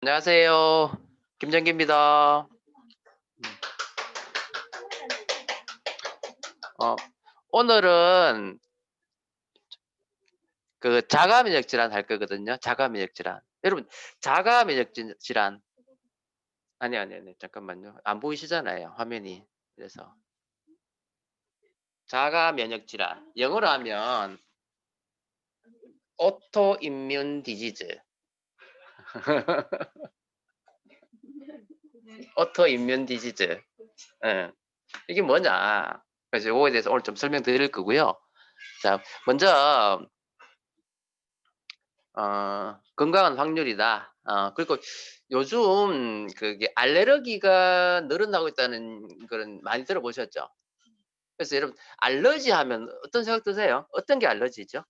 안녕하세요. 김정기입니다. 어, 오늘은 그 자가 면역 질환 할 거거든요. 자가 면역 질환. 여러분, 자가 면역 질환. 아니. 잠깐만요. 안 보이시잖아요. 화면이. 그래서 자가 면역 질환. 영어로 하면 오토 임뮨 디지즈. 오토 임뮨 디지즈. 예. 이게 뭐냐? 그래서 이거에 대해서 오늘 좀 설명드릴 거고요. 자, 먼저 건강한 확률이다. 그리고 요즘 그게 알레르기가 늘어나고 있다는 그런 많이 들어보셨죠? 그래서 여러분 알러지 하면 어떤 생각 드세요? 어떤 게 알러지죠?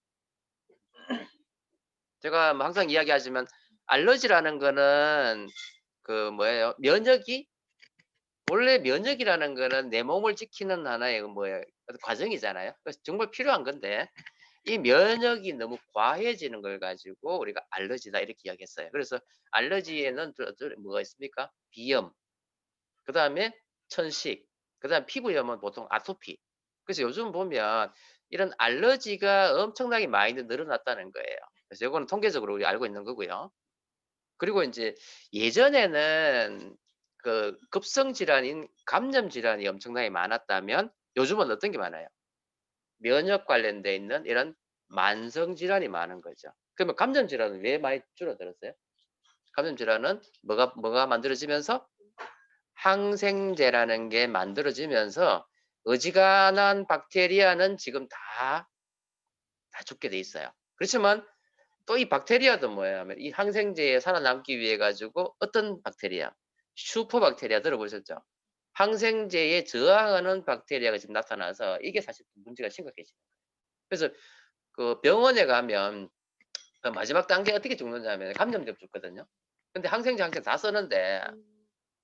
제가 뭐 항상 이야기하지만 알러지라는 거는 그 뭐예요? 면역이 원래 면역이라는 거는 내 몸을 지키는 하나의 뭐예요? 어떤 과정이잖아요. 그래서 정말 필요한 건데 이 면역이 너무 과해지는 걸 가지고 우리가 알러지다 이렇게 이야기했어요. 그래서 알러지에는 뭐가 있습니까? 비염, 그다음에 천식, 그다음 피부염은 보통 아토피. 그래서 요즘 보면 이런 알러지가 엄청나게 많이 늘어났다는 거예요. 그래서 이거는 통계적으로 우리 알고 있는 거고요. 그리고 인제 예전에는 그 급성 질환인 감염 질환이 엄청나게 많았다면 요즘은 어떤 게 많아요? 면역 관련돼 있는 이런 만성 질환이 많은 거죠. 그러면 감염 질환은 왜 많이 줄어들었어요? 감염 질환은 뭐가 만들어지면서 항생제라는 게 만들어지면서 어지간한 박테리아는 지금 다 죽게 돼 있어요. 그렇지만 또 이 박테리아도 뭐예요 하면 이 항생제에 살아남기 위해 가지고 어떤 박테리아, 슈퍼박테리아 들어보셨죠? 항생제에 저항하는 박테리아가 지금 나타나서 이게 사실 문제가 심각해지는 거예요. 그래서 그 병원에 가면 그 마지막 단계 어떻게 죽느냐면 감염적 죽거든요. 근데 항생제 다 썼는데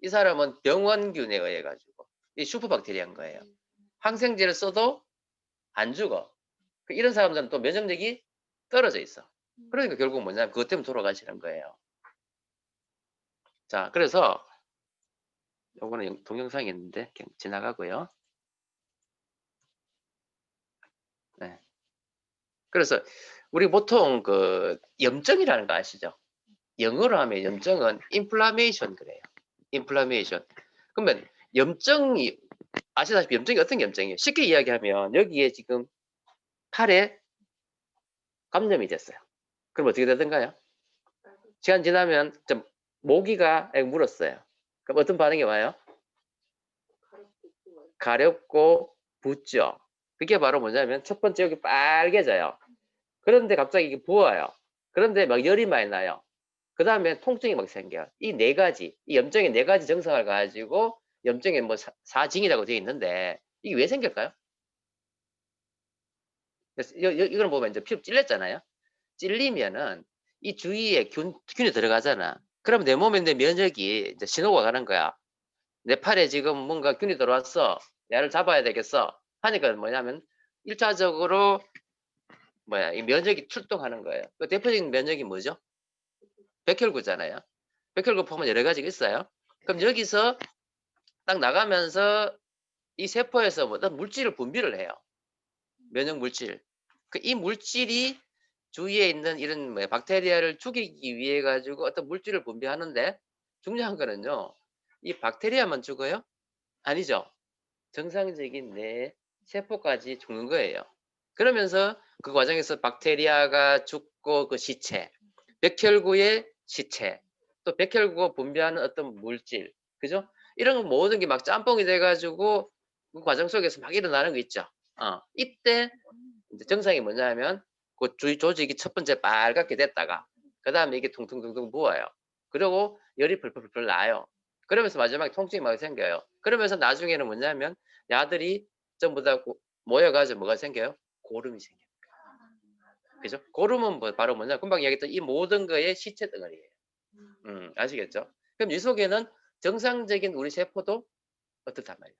이 사람은 병원균에 의해 가지고 이 슈퍼박테리아인 거예요. 항생제를 써도 안 죽어. 이런 사람들은 또 면역력이 떨어져 있어. 그러니까 결국 뭐냐면 그것 때문에 돌아가시는 거예요. 자, 그래서 요거는 동영상이 있는데 그냥 지나가고요. 네. 그래서 우리 보통 그 염증이라는 거 아시죠? 영어로 하면 염증은 inflammation 그래요. inflammation. 그러면 염증이 아시다시피 염증이 어떤 염증이에요? 쉽게 이야기하면 여기에 지금 팔에 감염이 됐어요. 그럼 어떻게 되던가요? 시간 지나면 좀 모기가 물었어요. 그럼 어떤 반응이 와요? 가렵고 붓죠. 그게 바로 뭐냐면 첫 번째 여기 빨개져요. 그런데 갑자기 이게 부어요. 그런데 막 열이 많이 나요. 그다음에 통증이 막 생겨요. 이 네 가지, 이 염증의 네 가지 증상을 가지고 염증의 뭐 사징이라고 되어 있는데 이게 왜 생길까요? 그래서 이걸 보면 이제 피부 찔렸잖아요. 찔리면은 이 주위에 균이 들어가잖아. 그럼 내 몸에 있는 면역이 이제 신호가 가는 거야. 내 팔에 지금 뭔가 균이 들어왔어. 얘를 잡아야 되겠어. 하니까 뭐냐면 1차적으로 뭐야 이 면역이 출동하는 거예요. 그 대표적인 면역이 뭐죠? 백혈구잖아요. 백혈구 보면 여러 가지가 있어요. 그럼 여기서 딱 나가면서 이 세포에서 어떤 물질을 분비를 해요. 면역 물질. 이 물질이 주위에 있는 이런 뭐 박테리아를 죽이기 위해 가지고 어떤 물질을 분비하는데 중요한 거는요. 이 박테리아만 죽어요? 아니죠. 정상적인 내 세포까지 죽는 거예요. 그러면서 그 과정에서 박테리아가 죽고 그 시체, 백혈구의 시체, 또 백혈구가 분비하는 어떤 물질, 그죠? 이런 모든 게 막 짬뽕이 돼 가지고 그 과정 속에서 막 일어나는 거 있죠. 이때 이제 증상이 뭐냐면 그 주위 조직이 첫 번째 빨갛게 됐다가 그다음에 이게 퉁퉁퉁퉁 부어요. 그리고 열이 풀풀풀 나요. 그러면서 마지막에 통증이 막 생겨요. 그러면서 나중에는 뭐냐면 야들이 전부 다 모여 가지고 뭐가 생겨요? 고름이 생겨요. 그죠? 고름은 뭐 바로 뭐냐 금방 이야기했던 이 모든 거의 시체 덩어리예요. 아시겠죠? 그럼 이 속에는 정상적인 우리 세포도 어떻단 말이에요?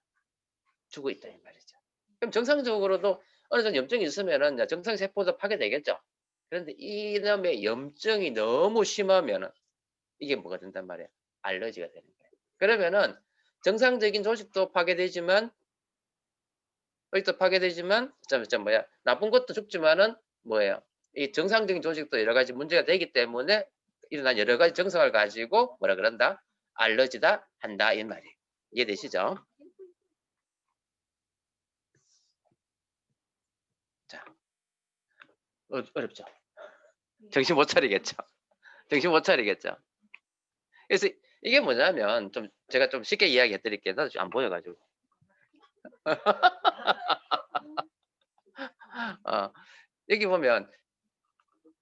죽어 있다 이 말이죠. 그럼 정상적으로도 어느 정도 염증이 있으면은 정상 세포도 파괴되겠죠. 그런데 이놈의 염증이 너무 심하면은 이게 뭐가 된단 말이야? 알러지가 되는 거예요. 그러면은 정상적인 조직도 파괴되지만 나쁜 것도 죽지만은 뭐예요? 이 정상적인 조직도 여러 가지 문제가 되기 때문에 일어난 여러 가지 증상을 가지고 뭐라 그런다? 알러지다 한다 이 말이에요. 이해되시죠? 자, 어렵죠? 정신 못 차리겠죠? 정신 못 차리겠죠? 그래서 이게 뭐냐면 제가 좀 쉽게 이야기해 드릴게요. 나도 안 보여가지고. 여기 보면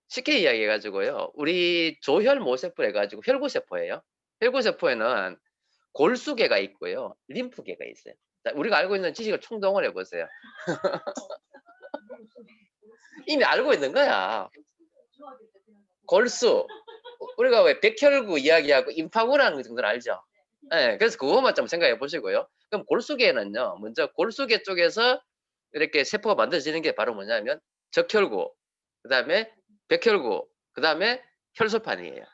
쉽게 이야기해 가지고요. 우리 조혈모세포 해가지고 혈구세포예요. 혈구세포에는 골수계가 있고요. 림프계가 있어요. 자, 우리가 알고 있는 지식을 총동원 해보세요. 이미 알고 있는 거야. 골수. 우리가 왜 백혈구 이야기하고 임파구라는 정도는 알죠? 네, 그래서 그것만 좀 생각해 보시고요. 그럼 골수계는요. 먼저 골수계 쪽에서 이렇게 세포가 만들어지는 게 바로 뭐냐면 적혈구, 그 다음에 백혈구, 그 다음에 혈소판이에요.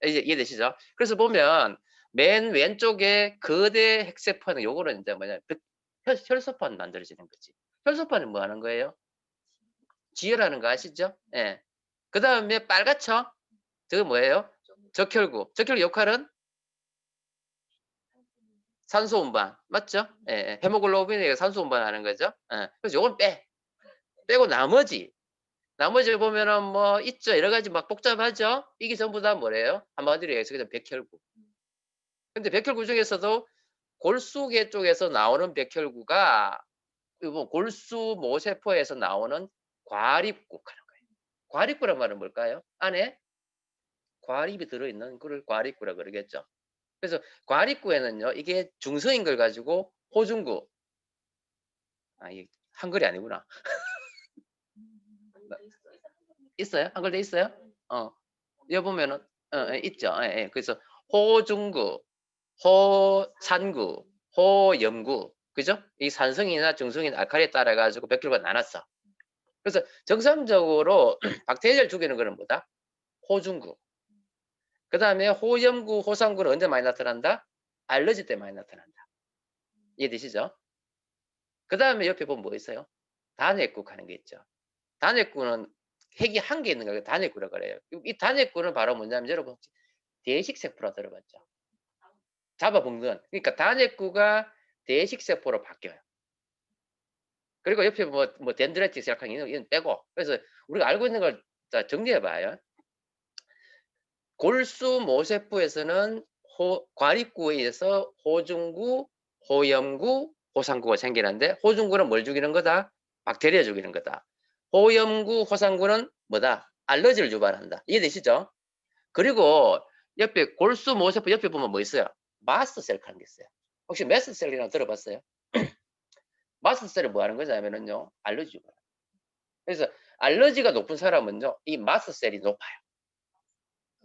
이제 이해되시죠? 그래서 보면 맨 왼쪽에 거대 핵세포는 요거는 이제 뭐냐 혈소판 만들어지는 거지. 혈소판은 뭐 하는 거예요? 지혈하는 거 아시죠? 예. 그 다음에 빨갛죠? 저거 뭐예요? 적혈구. 적혈구 역할은 산소 운반. 맞죠? 예. 헤모글로빈이 산소 운반하는 거죠. 예. 그래서 요건 빼고 나머지 보면은 뭐 있죠. 여러 가지 막 복잡하죠. 이게 전부 다 뭐래요? 한마디로 얘기해서 그냥 백혈구. 근데 백혈구 중에서도 골수계 쪽에서 나오는 백혈구가 골수 모세포에서 나오는 과립구 하는 거예요. 과립구란 말은 뭘까요? 안에 과립이 들어있는 걸 과립구라 그러겠죠. 그래서 과립구에는요, 이게 중성인 걸 가지고 호중구. 이게 한글이 아니구나. 있어요? 한글 돼 있어요? 여기 보면은 있죠. 예, 예. 그래서 호중구, 호산구, 호염구, 그죠? 이 산성이나 중성인 알칼리에 따라 가지고 백혈구가 나눴어. 그래서 정상적으로 박테리아를 죽이는 거는 뭐다? 호중구. 그 다음에 호염구, 호산구는 언제 많이 나타난다? 알러지 때 많이 나타난다. 이해되시죠? 그 다음에 옆에 보면 뭐 있어요? 단핵국 하는 게 있죠. 단핵구는 핵이 한 개 있는 거예요. 단핵구라 그래요. 이 단핵구는 바로 뭐냐면 여러분 대식세포라 들어봤죠? 잡아먹는. 그러니까 단핵구가 대식세포로 바뀌어요. 그리고 옆에 뭐 덴드라이틱 약한 이는 빼고. 그래서 우리가 알고 있는 걸 정리해봐요. 골수 모세포에서는 과립구에 의해서 호중구, 호염구, 호상구가 생기는데 호중구는 뭘 죽이는 거다? 박테리아 죽이는 거다. 호염구, 호상구는 뭐다? 알러지를 유발한다. 이해되시죠? 그리고 옆에 골수 모세포 옆에 보면 뭐 있어요? 마스트셀 하는 게 있어요. 혹시 마스트셀이라고 들어봤어요? 마스트셀은 뭐 하는 거냐면요. 알러지 유발. 그래서 알러지가 높은 사람은요. 이 마스트셀이 높아요.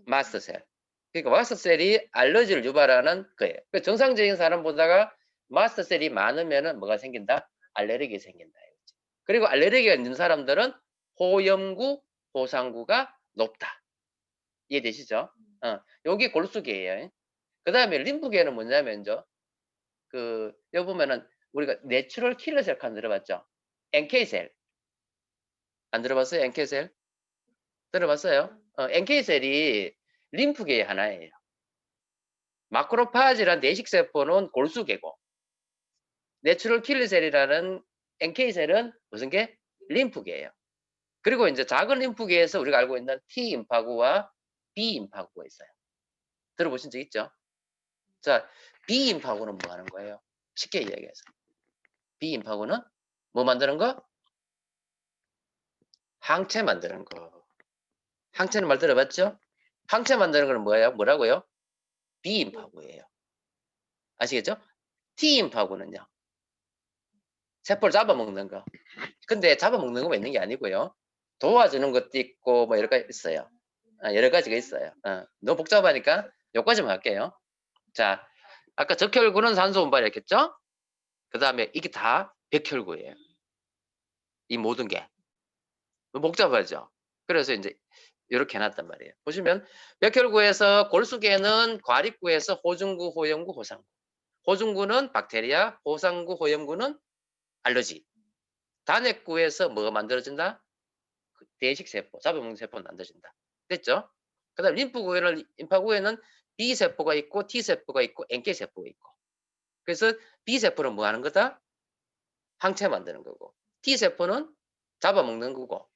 마스트셀. 그러니까 마스트셀이 알러지를 유발하는 거예요. 그러니까 정상적인 사람보다가 마스트셀이 많으면은 뭐가 생긴다? 알레르기 생긴다. 그리고 알레르기가 있는 사람들은 호염구, 호상구가 높다. 이해되시죠? 여기 골수계예요. 그 다음에 림프계는 뭐냐면요. 여기 보면은 우리가 내추럴 킬러 셀 칸 들어봤죠? NK셀. 안 들어봤어요? NK셀? 들어봤어요? NK셀이 림프계의 하나예요. 마크로파지란 내식세포는 골수계고 내추럴 킬러셀이라는 NK셀은 무슨 계? 림프계예요. 그리고 이제 작은 림프계에서 우리가 알고 있는 T임파구와 B임파구가 있어요. 들어보신 적 있죠? 자, B임파구는 뭐 하는 거예요? 쉽게 이야기해서. B임파구는 뭐 만드는 거? 항체 만드는 거. 항체는 말 들어봤죠? 항체 만드는 거는 뭐예요? 뭐라고요? B임파구예요. 아시겠죠? T임파구는요. 세포를 잡아먹는 거. 근데 잡아먹는 거만 있는 게 아니고요. 도와주는 것도 있고 뭐 여러 가지 있어요. 여러 가지가 있어요. 너무 복잡하니까 여기까지만 할게요. 자, 아까 적혈구는 산소 운반이었겠죠? 그 다음에 이게 다 백혈구예요. 이 모든 게. 너무 복잡하죠? 그래서 이제 이렇게 해놨단 말이에요. 보시면 백혈구에서 골수계는 과립구에서 호중구, 호염구, 호상구. 호중구는 박테리아, 호상구, 호염구는 알러지. 단핵구에서 뭐가 만들어진다? 대식세포, 잡아먹는 세포가 만들어진다. 됐죠? 그 다음 림파구에는 B세포가 있고 T세포가 있고 NK세포가 있고. 그래서 B세포는 뭐 하는 거다? 항체 만드는 거고, T세포는 잡아먹는 거고,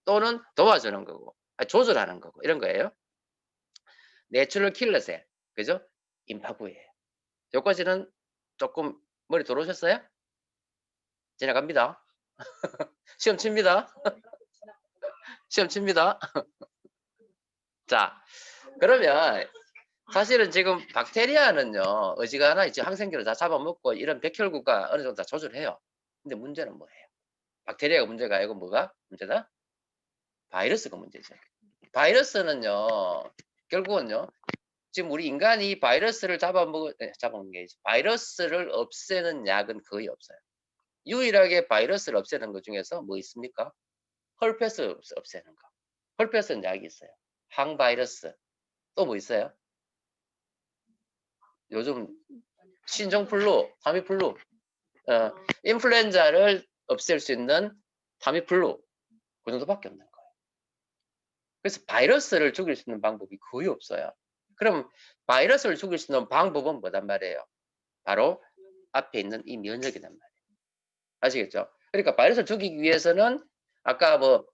또는 도와주는 거고, 조절하는 거고, 이런 거예요. 내추럴 킬러셀, 그죠? 임파구예요. 여기까지는 조금 머리 들어오셨어요? 지나갑니다. 시험 칩니다. 시험 칩니다. 자, 그러면 사실은 지금 박테리아는요, 어지간하면 이제 항생제를 다 잡아먹고 이런 백혈구가 어느 정도 다 조절해요. 근데 문제는 뭐예요? 박테리아가 문제가 아니고 뭐가 문제다? 바이러스가 문제죠. 바이러스는요, 결국은요, 지금 우리 인간이 바이러스를 잡아먹는 게 바이러스를 없애는 약은 거의 없어요. 유일하게 바이러스를 없애는 것 중에서 뭐 있습니까? 헐페스 없애는 거. 헐페스는 약이 있어요. 항바이러스. 또 뭐 있어요? 요즘 신종플루, 타미플루, 인플루엔자를 없앨 수 있는 타미플루, 그 정도밖에 없는 거예요. 그래서 바이러스를 죽일 수 있는 방법이 거의 없어요. 그럼 바이러스를 죽일 수 있는 방법은 뭐단 말이에요? 바로 앞에 있는 이 면역이란 말이에요. 아시겠죠? 그러니까 바이러스를 죽이기 위해서는 아까 뭐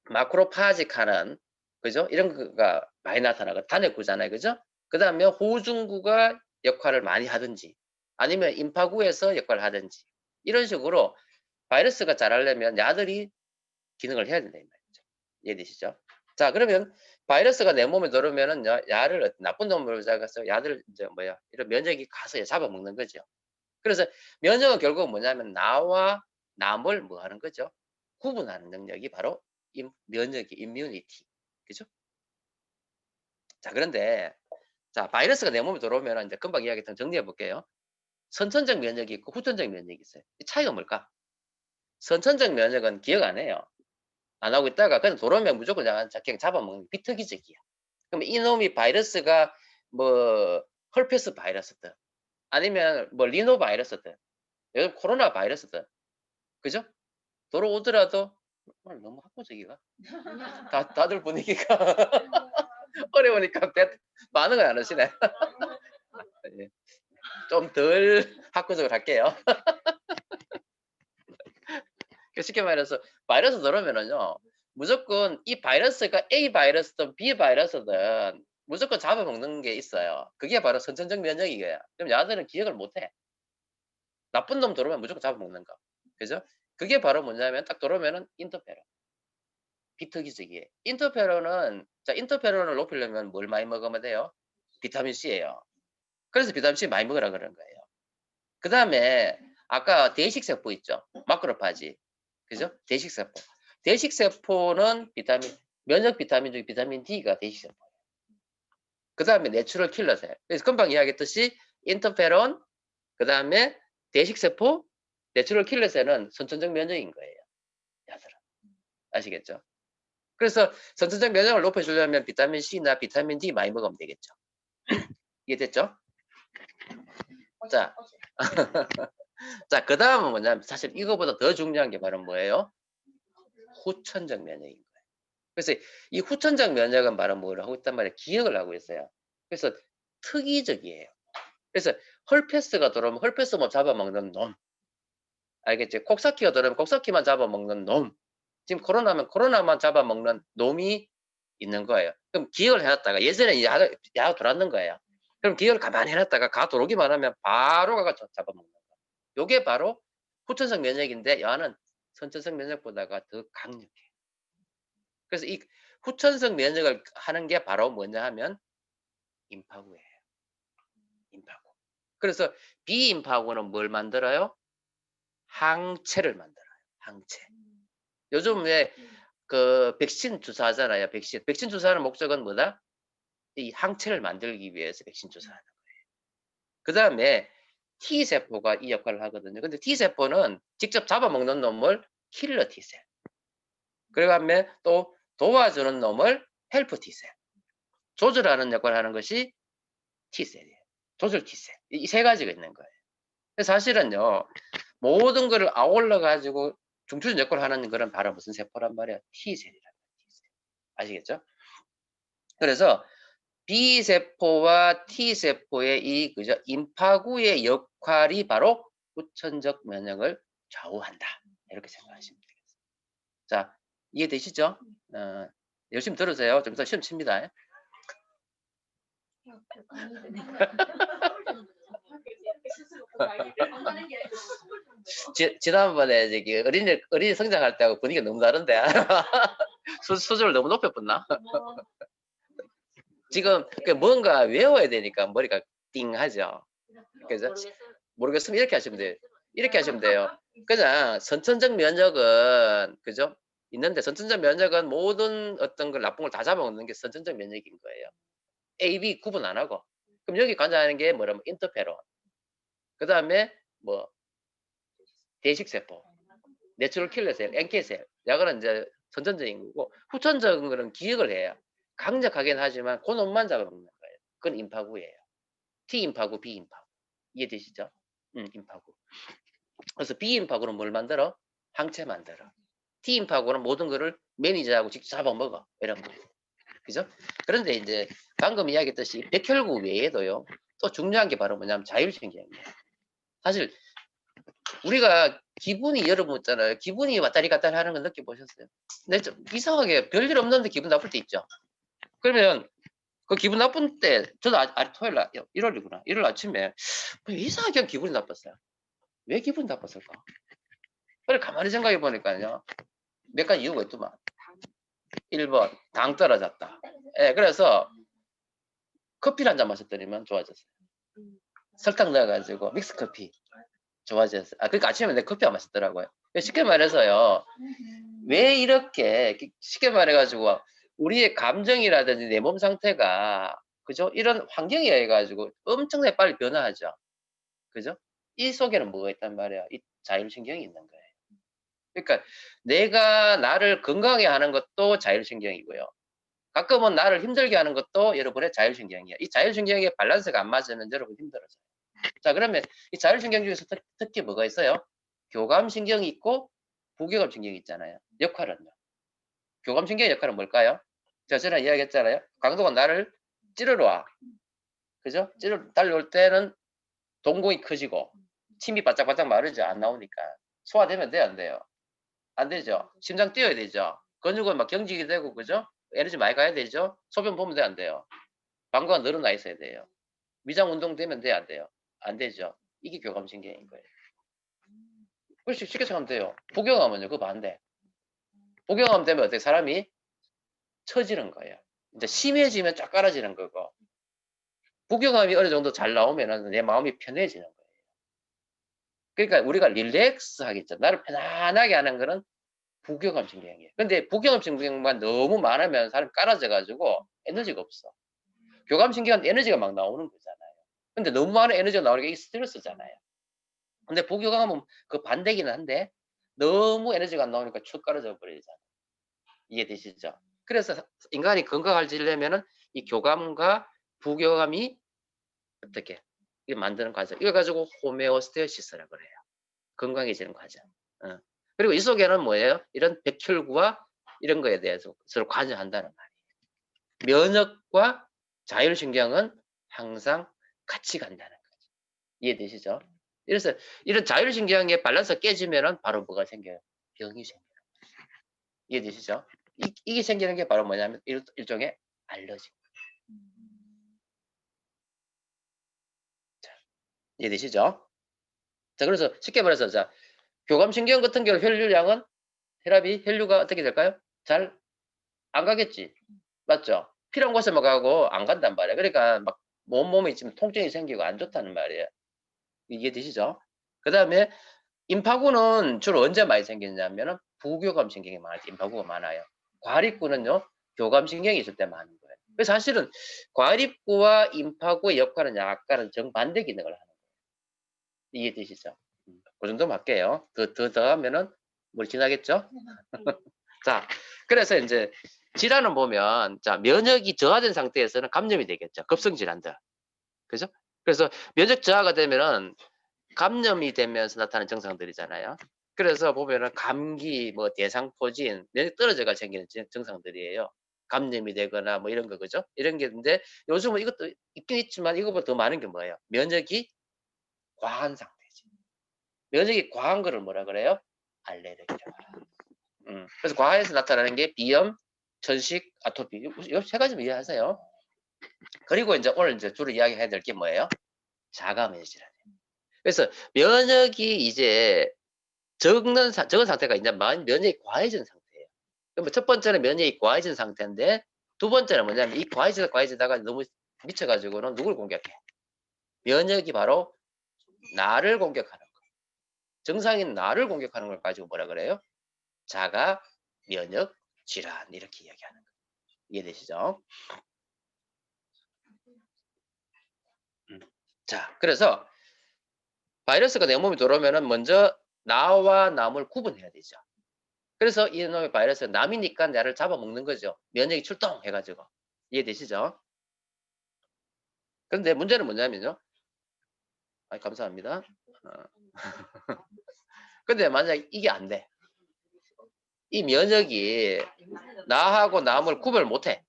마크로파직하는, 그죠? 이런 거가 많이 나타나고 단핵구잖아요, 그죠? 그 다음에 호중구가 역할을 많이 하든지 아니면 임파구에서 역할을 하든지 이런 식으로 바이러스가 자라려면 야들이 기능을 해야 된다 이 말이죠. 이해되시죠? 자, 그러면 바이러스가 내 몸에 들어오면은 야를 나쁜 놈으로 잡아서 야들 이제 뭐야 이런 면역이 가서 잡아먹는 거죠. 그래서 면역은 결국은 뭐냐면 나와 남을 뭐 하는 거죠? 구분하는 능력이 바로 면역이 임뮤니티. 그죠? 자, 그런데 자, 바이러스가 내 몸에 들어오면 이제 금방 이야기했던 정리해 볼게요. 선천적 면역이 있고 후천적 면역이 있어요. 이 차이가 뭘까? 선천적 면역은 기억 안 해요. 안 하고 있다가 그냥 들어오면 무조건 그냥 잡아먹는 비특이적이야. 그럼 이놈이 바이러스가 뭐 헐페스 바이러스든 아니면 뭐 리노 바이러스든 요즘 코로나 바이러스든 그죠? 들어오더라도 너무 학구적이가 다들 분위기가 어려우니까 반응을 안 하시네. 예. 좀 덜 학구적으로 할게요. 쉽게 말해서 바이러스 들어오면은요, 무조건 이 바이러스가 A 바이러스든 B 바이러스든 무조건 잡아먹는 게 있어요. 그게 바로 선천적 면역이에요. 그럼 야들은 기억을 못 해. 나쁜 놈 들어오면 무조건 잡아먹는 거. 그죠? 그게 바로 뭐냐면 딱 들어오면은 인터페론. 비특이적이에요. 인터페론을 높이려면 뭘 많이 먹으면 돼요? 비타민 C예요. 그래서 비타민 C 많이 먹으라 그런 거예요. 그 다음에 아까 대식세포 있죠? 마크로파지. 그죠? 대식세포. 대식세포는 면역 비타민 중에 비타민 D가 대식세포예요. 그 다음에 내추럴 킬러셀. 그래서 금방 이야기했듯이 인터페론, 그 다음에 대식세포, 내추럴 킬러셀은 선천적 면역인 거예요. 야들은. 아시겠죠? 그래서 선천적 면역을 높여주려면 비타민 C나 비타민 D 많이 먹으면 되겠죠. 이해됐죠? 자, 자, 그 다음은 뭐냐면 사실 이거보다 더 중요한 게 바로 뭐예요? 후천적 면역인 거예요. 그래서 이 후천적 면역은 바로 뭘 하고 있단 말이에요? 기억을 하고 있어요. 그래서 특이적이에요. 그래서 헐페스가 들어오면 헐페스만 잡아먹는 놈. 알겠지? 콕사키가 들어오면 콕사키만 잡아먹는 놈. 지금 코로나면 코로나만 잡아먹는 놈이 있는 거예요. 그럼 기억을 해놨다가 예전에 야가 돌았는 거예요. 그럼 기억을 가만히 해놨다가 가 들어오기만 하면 바로 가가 잡아먹는 거예요. 요게 바로 후천성 면역인데 야는 선천성 면역보다가 더 강력해. 그래서 이 후천성 면역을 하는 게 바로 뭐냐 하면 임파구예요. 임파구. 그래서 비임파구는 뭘 만들어요? 항체를 만들어요. 항체. 요즘 왜 그 백신 주사하잖아요. 백신 주사하는 목적은 뭐다? 이 항체를 만들기 위해서 백신 주사하는 거예요. 그 다음에 T세포가 이 역할을 하거든요. 근데 T세포는 직접 잡아먹는 놈을 킬러 T셀. 그 다음에 또 도와주는 놈을 헬프 T셀. 조절하는 역할을 하는 것이 T셀이에요. 조절 T셀. 이 세 가지가 있는 거예요. 사실은요, 모든 거를 아울러 가지고 중추적 역할을 하는 거는 바로 무슨 세포란 말이야? T셀이란 말이야. T셀. 아시겠죠? 그래서 B세포와 T세포의 이 그죠? 임파구의 역할이 바로 후천적 면역을 좌우한다. 이렇게 생각하시면 되겠습니다. 자, 이해되시죠? 열심히 들으세요. 좀 이따 시험 칩니다. 지난번에 저기 어린이 성장할 때하고 분위기가 너무 다른데 수준을 너무 높였었나? 지금 뭔가 외워야 되니까 머리가 띵하죠. 그래서 모르겠으면 이렇게 하시면 돼요. 이렇게 하시면 돼요. 그냥 선천적 면역은 그죠? 있는데 선천적 면역은 모든 어떤 걸 나쁜 걸 다 잡아먹는 게 선천적 면역인 거예요. A, B 구분 안 하고. 그럼 여기 관장하는 게 뭐라면 인터페론. 그 다음에 뭐 대식세포, 내추럴 킬러셀, NK셀. 약은 이제 선천적인 거고 후천적인 거는 기억을 해요. 강력하긴 하지만 그 놈만 잡아먹는 거예요. 그건 임파구예요. T 임파구, B 임파구. 이해되시죠? 임파구. 그래서 B 임파구는 뭘 만들어? 항체 만들어. T 임파구는 모든 거를 매니저하고 직접 잡아먹어. 이런 거. 그죠? 그런데 이제 방금 이야기했듯이 백혈구 외에도요. 또 중요한 게 바로 뭐냐면 자율신경이에요. 사실 우리가 기분이 여러분 있잖아요. 기분이 왔다리 갔다리 하는 걸 느껴보셨어요? 근데 좀 이상하게 별일 없는데 기분 나쁠 때 있죠. 그러면 그 기분 나쁜 때 저도 토요일 날 1월이구나. 1월 아침에 이상하게 기분이 나빴어요. 왜 기분이 나빴을까? 그래 가만히 생각해 보니까요. 몇 가지 이유가 있더만. 1번 당 떨어졌다. 예, 그래서 커피를 한 잔 마셨더니만 좋아졌어요. 설탕 넣어가지고 믹스커피 좋아졌어요. 그러니까 아침에 내 커피 안 마셨더라고요. 쉽게 말해서요. 왜 이렇게 쉽게 말해가지고 우리의 감정이라든지 내 몸 상태가 그죠? 이런 환경에 의해 가지고 엄청나게 빨리 변화하죠. 그죠? 이 속에는 뭐가 있단 말이야? 이 자율신경이 있는 거예요. 그러니까 내가 나를 건강하게 하는 것도 자율신경이고요. 가끔은 나를 힘들게 하는 것도 여러분의 자율신경이에요. 이 자율신경의 밸런스가 안 맞으면 여러분 힘들어져요. 자, 그러면 이 자율신경 중에서 특히 뭐가 있어요? 교감신경이 있고 부교감신경이 있잖아요. 역할은요. 교감신경의 역할은 뭘까요? 제가 전에 이야기했잖아요. 강도가 나를 찌르러 와. 그죠? 달려올 때는 동공이 커지고 침이 바짝바짝 마르죠. 안 나오니까. 소화되면 돼요, 안 돼요? 안 되죠. 심장 뛰어야 되죠. 근육은 막 경직이 되고 그죠? 에너지 많이 가야 되죠. 소변 보면 돼요, 안 돼요? 방구가 늘어나 있어야 돼요. 위장 운동 되면 돼요, 안 돼요? 안 되죠. 이게 교감신경인 거예요. 그렇지, 쉽게 생각하면 돼요. 부교감은요, 그 반대. 부교감 되면 어떻게 사람이 처지는 거예요. 이제 심해지면 쫙 깔아지는 거고. 부교감이 어느 정도 잘 나오면은 내 마음이 편해지는 거예요. 그러니까 우리가 릴렉스 하겠죠. 나를 편안하게 하는 거는 부교감 신경이에요. 근데 부교감 신경만 너무 많으면 사람이 깔아져 가지고 에너지가 없어. 교감 신경은 에너지가 막 나오는 거잖아요. 근데 너무 많은 에너지가 나오니까 이게 스트레스잖아요. 근데 부교감은 그 반대기는 한데 너무 에너지가 안 나오니까 축 깔아져 버리잖아요. 이해되시죠? 그래서 인간이 건강해지려면은 이 교감과 부교감이 어떻게 만드는 과정. 이거 가지고 호메오스테시스라고 그래요. 건강해지는 과정. 그리고 이 속에는 뭐예요? 이런 백혈구와 이런 거에 대해서 서로 관여한다는 말이에요. 면역과 자율신경은 항상 같이 간다는 거죠. 이해되시죠? 그래서 이런 자율신경의 밸런스가 깨지면은 바로 뭐가 생겨요? 병이 생겨요. 이해되시죠? 이게 생기는 게 바로 뭐냐면 일종의 알러지. 자, 이해되시죠? 자, 그래서 쉽게 말해서 자, 교감신경 같은 경우 혈류량은 혈류가 어떻게 될까요? 잘 안 가겠지. 맞죠? 필요한 곳에만 가고 안 간단 말이야. 그러니까 막 몸에 지금 통증이 생기고 안 좋다는 말이에요. 이해되시죠? 그 다음에 임파구는 주로 언제 많이 생기냐면은 부교감신경이 많아요. 임파구가 많아요. 과립구는요, 교감신경이 있을 때 많은 거예요. 그래서 사실은 과립구와 임파구의 역할은 약간은 정반대 기능을 하는 거예요. 이해되시죠? 그 정도만 할게요. 더 하면은 뭘 지나겠죠? 자, 그래서 이제 질환은 보면 자 면역이 저하된 상태에서는 감염이 되겠죠. 급성 질환들. 그죠? 그래서 면역 저하가 되면은 감염이 되면서 나타나는 증상들이잖아요. 그래서 보면은 감기, 뭐 대상포진, 면역 떨어져가 생기는 증상들이에요. 감염이 되거나 뭐 이런 거 그죠? 이런 게 있는데 요즘은 이것도 있긴 있지만 이것보다 더 많은 게 뭐예요? 면역이 과한 상태지. 면역이 과한 거를 뭐라 그래요? 알레르기라고 그래요. 그래서 과해서 나타나는 게 비염, 천식, 아토피. 이 세 가지만 이해하세요. 그리고 이제 오늘 이제 주로 이야기해야 될 게 뭐예요? 자가면역 질환이에요. 그래서 면역이 이제 적은 상태가 이제 면역이 과해진 상태예요. 그럼 첫 번째는 면역이 과해진 상태인데 두 번째는 뭐냐면 이 과해지다가 너무 미쳐가지고는 누굴 공격해? 면역이 바로 나를 공격하는 거. 정상인 나를 공격하는 걸 가지고 뭐라 그래요? 자가 면역 질환 이렇게 이야기하는 거예요. 이해되시죠? 자, 그래서 바이러스가 내 몸에 들어오면은 먼저 나와 남을 구분해야 되죠. 그래서 이놈의 바이러스가 남이니까 나를 잡아먹는 거죠. 면역이 출동해가지고. 이해되시죠? 그런데 문제는 뭐냐면요. 감사합니다. 근데 만약 이게 안 돼. 이 면역이 나하고 남을 구별 못해.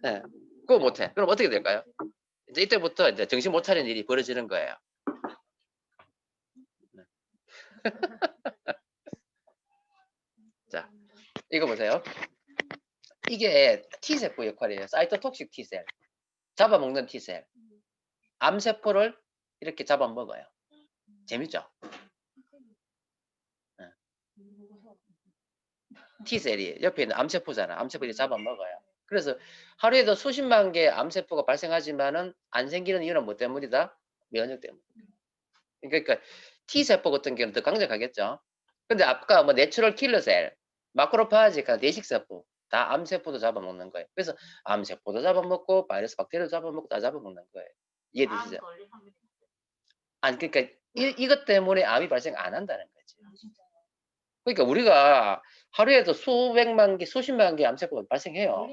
네, 그거 못해. 그럼 어떻게 될까요? 이제 이때부터 이제 정신 못 차리는 일이 벌어지는 거예요. 자, 이거 보세요. 이게 T세포 역할이에요. 사이토톡식 T셀. 잡아먹는 T셀. 암세포를 이렇게 잡아먹어요. 재밌죠? 네. T셀이 옆에 있는 암세포잖아. 암세포를 잡아먹어요. 그래서 하루에도 수십만 개의 암세포가 발생하지만은 안 생기는 이유는 뭐 때문이다? 면역 때문에. 그러니까 T세포 같은 경우는 더 강력하겠죠. 근데 아까 뭐 내추럴 킬러셀, 마크로파지가 내식세포, 다 암세포도 잡아먹는 거예요. 그래서 암세포도 잡아먹고 바이러스 박테리아도 잡아먹고 다 잡아먹는 거예요. 이해되시죠? 아니 그러니까 이것 때문에 암이 발생 안 한다는 거지. 그러니까 우리가 하루에도 수백만 개, 수십만 개 암세포가 발생해요.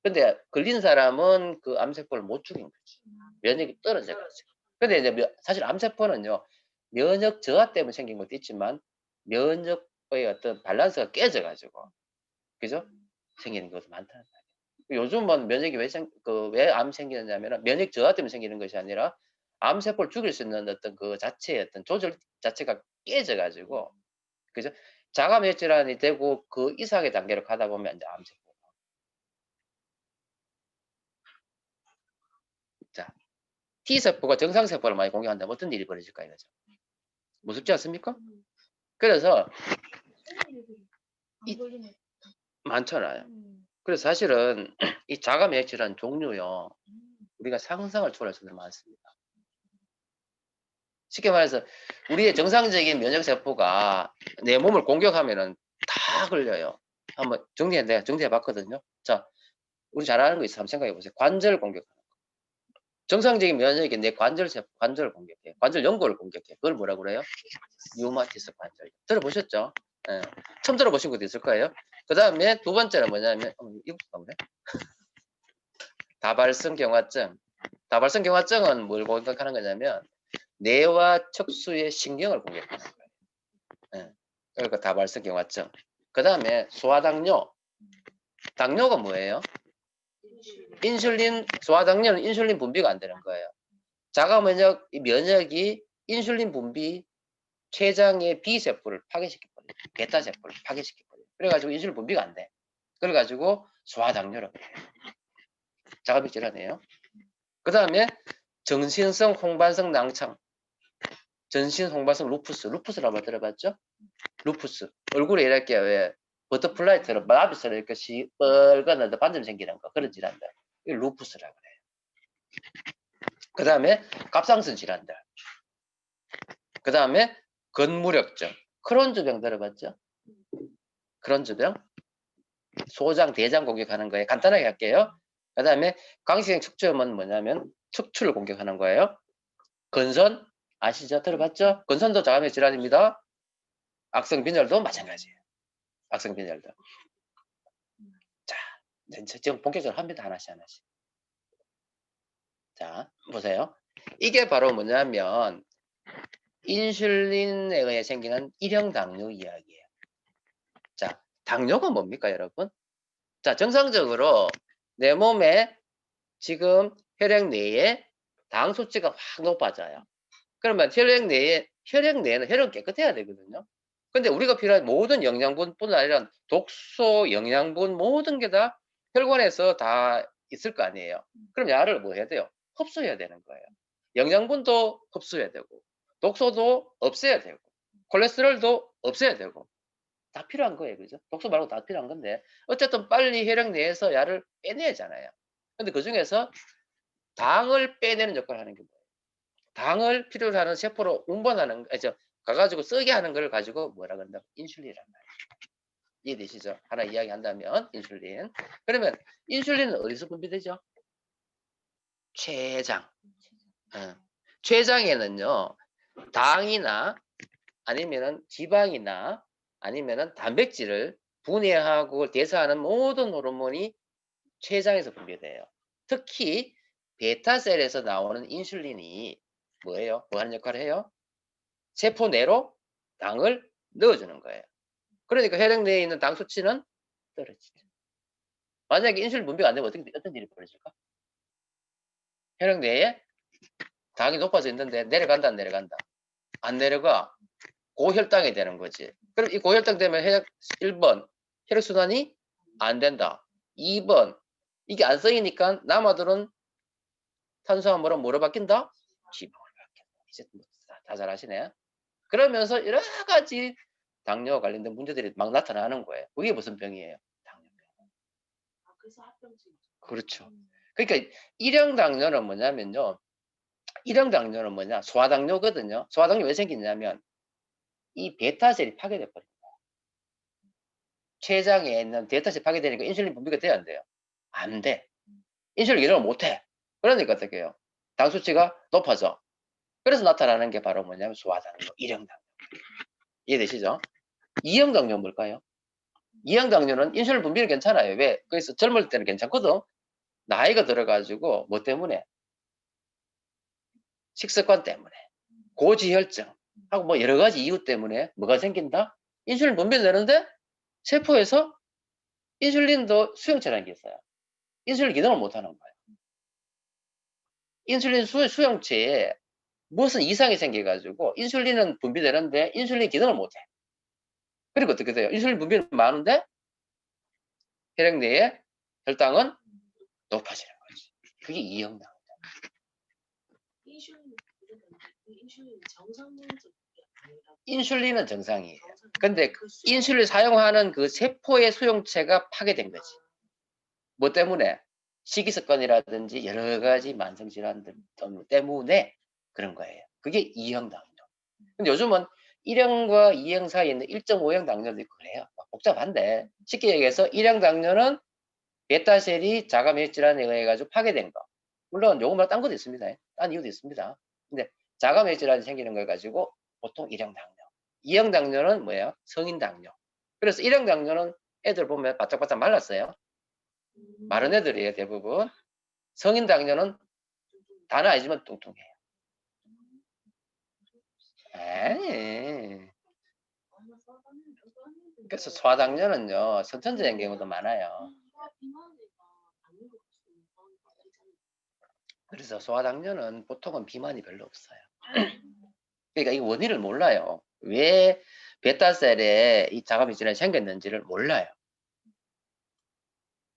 근데 걸린 사람은 그 암세포를 못 죽인 거지. 면역이 떨어져가지고. 근데 이제 사실 암세포는요, 면역 저하 때문에 생긴 것도 있지만, 면역의 어떤 밸런스가 깨져가지고, 그죠? 생기는 것도 많다는 말이에요. 요즘은 면역이 왜 암 생기느냐면, 면역 저하 때문에 생기는 것이 아니라, 암세포를 죽일 수 있는 어떤 그 자체의 어떤 조절 자체가 깨져가지고, 그죠? 자가 면역 질환이 되고 그 이상의 단계로 가다 보면 이제 암세포. 자, T세포가 정상세포를 많이 공격한다면 어떤 일이 벌어질까 이거죠. 무섭지 않습니까? 그래서 많잖아요. 그래서 사실은 이 자가 면역 질환 종류요. 우리가 상상을 초월할 정도로 많습니다. 쉽게 말해서 우리의 정상적인 면역 세포가 내 몸을 공격하면은 다 걸려요. 한번 내가 정리해 봤거든요. 자, 우리 잘 아는 거 있어. 한번 생각해 보세요. 관절 공격하는 거. 정상적인 면역이 내 관절을 공격해. 관절 연골을 공격해. 그걸 뭐라 그래요? 류마티스 관절. 들어보셨죠? 예. 처음 들어보신 것도 있을 거예요. 그 다음에 두 번째는 뭐냐면, 이거 뭐네? 다발성 경화증. 다발성 경화증은 뭘 공격하는 거냐면, 뇌와 척수의 신경을 공격하는 거예요. 예. 그러니까 다발성 경화증. 그 다음에 소아당뇨. 당뇨가 뭐예요? 소아당뇨는 인슐린 분비가 안 되는 거예요. 자가 면역이 인슐린 분비 췌장의 B세포를 파괴시켜버려요. 베타세포를 파괴시켜버려요. 그래가지고 인슐린 분비가 안 돼. 그래가지고 소아당뇨라고 해요. 자가면역 질환이에요. 그 다음에 정신성 홍반성 낭창. 전신 홍반성 루푸스라고 한번 들어봤죠? 루푸스. 얼굴에 이렇게 왜 버터플라이처럼 마비처럼 이렇게 시뻘건 반점 생기는 거. 그런 질환들. 이걸 루푸스라고 해요. 그 다음에 갑상선 질환들. 그 다음에 건무력증. 크론즈병 들어봤죠? 크론즈병. 소장, 대장 공격하는 거예요. 간단하게 할게요. 그 다음에 강식성 척추염은 뭐냐면 척추를 공격하는 거예요. 건선 아시죠? 들어봤죠? 건선도 자가면역 질환입니다. 악성 빈혈도 마찬가지예요. 악성 빈혈도. 지금 본격적으로 합니다. 하나씩 하나씩. 자, 보세요. 이게 바로 뭐냐면 인슐린에 의해 생기는 일형 당뇨 이야기예요. 자, 당뇨가 뭡니까, 여러분? 자, 정상적으로 내 몸에 지금 혈액 내에 당 수치가 확 높아져요. 그러면 혈액 내에는 혈액은 깨끗해야 되거든요. 근데 우리가 필요한 모든 영양분뿐 아니라 독소, 영양분 모든 게 다 혈관에서 다 있을 거 아니에요. 그럼 야를 뭐 해야 돼요? 흡수해야 되는 거예요. 영양분도 흡수해야 되고, 독소도 없애야 되고, 콜레스테롤도 없애야 되고, 다 필요한 거예요. 그죠? 독소 말고 다 필요한 건데, 어쨌든 빨리 혈액 내에서 야를 빼내잖아요. 근데 그 중에서 당을 빼내는 역할을 하는 게 뭐예요? 당을 필요로 하는 세포로 운반하는, 가가지고 쓰게 하는 걸 가지고 뭐라 그런다? 인슐린이란 말이에요. 이해되시죠? 하나 이야기한다면, 인슐린. 그러면, 인슐린은 어디서 분비되죠? 췌장. 췌장에는요, 당이나 아니면은 지방이나 아니면은 단백질을 분해하고 대사하는 모든 호르몬이 췌장에서 분비돼요. 특히 베타셀에서 나오는 인슐린이 뭐예요? 뭐 하는 역할을 해요? 세포 내로 당을 넣어주는 거예요. 그러니까 혈액 내에 있는 당 수치는 떨어지죠. 만약에 인슐린 분비가 안 되면 어떤 일이 벌어질까? 혈액 내에 당이 높아져 있는데 내려간다, 안 내려간다? 안 내려가. 고혈당이 되는 거지. 그럼 이 고혈당 되면 1번, 혈액순환이 안 된다. 2번, 이게 안 쓰이니까 남아들은 탄수화물은 뭐로 바뀐다? 지방으로 바뀐다. 이제 다 잘 아시네. 그러면서 여러 가지 당뇨와 관련된 문제들이 막 나타나는 거예요. 그게 무슨 병이에요? 당뇨병. 그래서 합병증. 그렇죠. 그러니까 일형 당뇨는 뭐냐면요. 일형 당뇨는 뭐냐? 소아당뇨거든요. 소아당뇨 왜 생기냐면 이 베타셀이 파괴돼 버립니다. 췌장에 있는 베타셀이 파괴되니까 인슐린 분비가 돼야 안 돼요? 안 돼. 인슐린 기능을 못 해. 그러니까 어떻게 해요? 당 수치가 높아져. 그래서 나타나는 게 바로 뭐냐면 소아당뇨, 일형 당뇨. 이해되시죠? 이형 당뇨는 뭘까요? 이형 당뇨는 인슐린 분비는 괜찮아요. 왜? 그래서 젊을 때는 괜찮거든. 나이가 들어가지고 뭐 때문에? 식습관 때문에, 고지혈증 하고 뭐 여러 가지 이유 때문에 뭐가 생긴다? 인슐린 분비가 되는데 세포에서 인슐린도 수용체라는 게 있어요. 인슐린 기능을 못하는 거예요. 인슐린 수용체에 무슨 이상이 생겨가지고 인슐린은 분비되는데 인슐린 기능을 못해. 그리고 어떻게 돼요? 인슐린 분비는 많은데 혈액 내에 혈당은 높아지는 거지. 그게 이형 당뇨. 인슐린은 정상이에요. 근데 인슐린 사용하는 그 세포의 수용체가 파괴된 거지. 뭐 때문에? 식이습관이라든지 여러 가지 만성질환들 때문에 그런 거예요. 그게 이형 당뇨. 근데 요즘은 1형과 2형 사이에 있는 1.5형 당뇨도 있고 그래요. 복잡한데 쉽게 얘기해서 1형 당뇨는 베타셀이 자가 면역 질환에 의해 가지고 파괴된 거. 물론 요거 말고 딴 것도 있습니다. 딴 이유도 있습니다. 근데 자가 면역 질환이 생기는 걸 가지고 보통 1형 당뇨. 2형 당뇨는 뭐예요? 성인 당뇨. 그래서 1형 당뇨는 애들 보면 바짝바짝 말랐어요. 마른 애들이에요, 대부분. 성인 당뇨는 다는 아니지만 뚱뚱해요. 에이. 그래서 소아당뇨는요, 선천적인 경우도 많아요. 그래서 소아당뇨는 보통은 비만이 별로 없어요. 그러니까 이 원인을 몰라요. 왜 베타셀에 이 자가 질환이 생겼는지를 몰라요.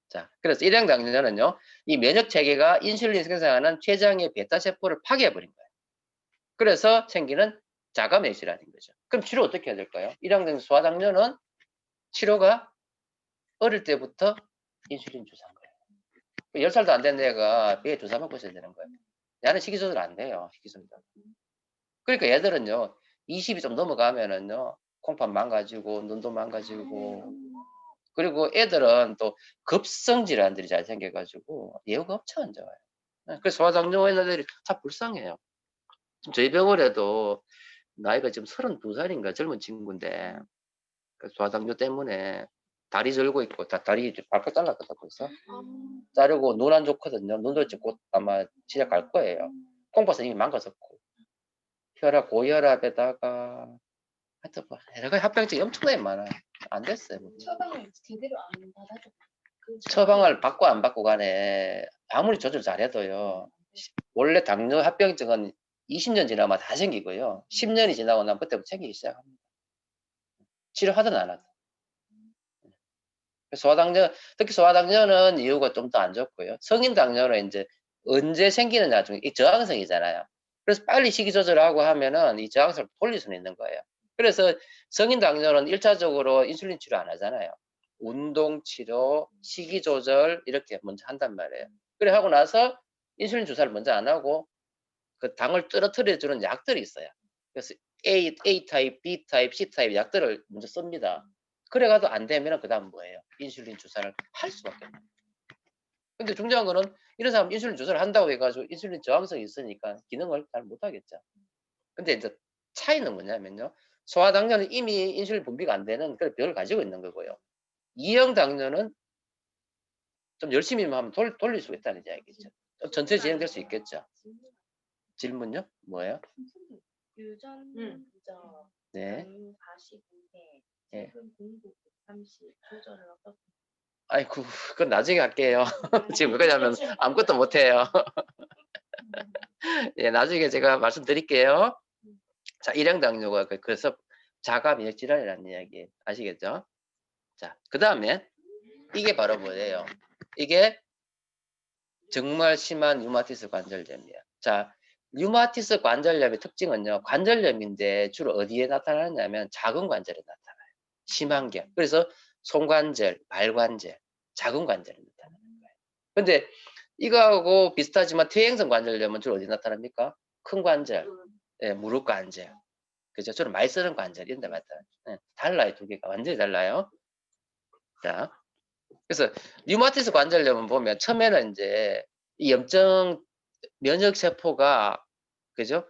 자, 그래서 일형 당뇨는요, 이 면역 체계가 인슐린 생성하는 췌장의 베타세포를 파괴해버린 거예요. 그래서 생기는 자가 면역 질환인 거죠. 그럼 치료 어떻게 해야 될까요? 일형 당뇨, 소아당뇨는 치료가 어릴 때부터 인슐린 주사한 거예요. 10살도 안 된 애가 매일 주사 맞고 있어야 되는 거예요. 얘는 식이 조절 안 돼요. 식이 조절. 그러니까 얘들은요, 20이 좀 넘어가면은요, 콩팥 망가지고, 눈도 망가지고, 그리고 애들은 또 급성 질환들이 잘 생겨가지고, 예후가 엄청 안 좋아요. 그래서 소아당뇨 애들이 다 불쌍해요. 지금 저희 병원에도 나이가 지금 32살인가 젊은 친구인데, 그 소아당뇨 때문에 다리 절고 있고 다리 이제 발끝 잘랐거든 벌써. 아. 자르고 눈 안 좋거든요. 눈도 이제 곧 아마 시작할 거예요. 콩팥은 이미 망가졌고 혈압 고혈압에다가 하여튼 뭐 여러 가지 합병증이 엄청나게 많아. 안 됐어요. 처방을 제대로 안 받아줘. 그 처방을 받고 안 받고 간에 아무리 조절 잘해도요. 원래 당뇨 합병증은 20년 지나면 다 생기고요. 10년이 지나고 나면 그때부터 생기기 시작합니다. 치료하든 안 하든. 소아당뇨, 특히 소아당뇨는 이유가 좀 더 안 좋고요. 성인 당뇨는 이제 언제 생기느냐 중, 이 저항성이잖아요. 그래서 빨리 식이 조절하고 하면은 이 저항성을 돌릴 수는 있는 거예요. 그래서 성인 당뇨는 1차적으로 인슐린 치료 안 하잖아요. 운동 치료, 식이 조절 이렇게 먼저 한단 말이에요. 그래 하고 나서 인슐린 주사를 먼저 안 하고 그 당을 떨어뜨려 주는 약들이 있어요. 그래서 A 타입, B 타입, C 타입 약들을 먼저 씁니다. 그래가도 안 되면 그 다음 뭐예요? 인슐린 주사를 할 수밖에 없어요. 근데 중요한 거는 이런 사람 인슐린 주사를 한다고 해가지고 인슐린 저항성이 있으니까 기능을 잘 못하겠죠. 근데 이제 차이는 뭐냐면요. 소아당뇨는 이미 인슐린 분비가 안 되는 그런 병을 가지고 있는 거고요. 이형 당뇨는 좀 열심히 하면 돌릴 수 있다는 이야기죠. 좀 전체 진행될 수 있겠죠. 질문요? 뭐예요? 유전 부적 네. 45세 예. 최근 공복 130 조절을 어떻게 아이고, 그건 나중에 할게요. 지금 왜 그러냐면 아무것도 못해요. 예, 나중에 제가 말씀드릴게요. 자, 일형 당뇨가 그래서 자가 면역 질환이라는 이야기 아시겠죠? 자, 그 다음에 이게 바로 뭐예요? 이게 정말 심한 류마티스 관절염이에요. 자, 류마티스 관절염의 특징은요, 관절염인데 주로 어디에 나타나냐면 작은 관절에 나타나요. 심한 게. 그래서 손관절, 발관절, 작은 관절에 나타나는 거예요. 근데 이거하고 비슷하지만 퇴행성 관절염은 주로 어디 나타납니까? 큰 관절, 예, 무릎 관절. 그죠? 주로 많이 쓰는 관절 이런 데 나타나요. 예, 달라요, 두 개가. 완전히 달라요. 자, 그래서 류마티스 관절염은 보면 처음에는 이제 이 염증 면역 세포가 그죠?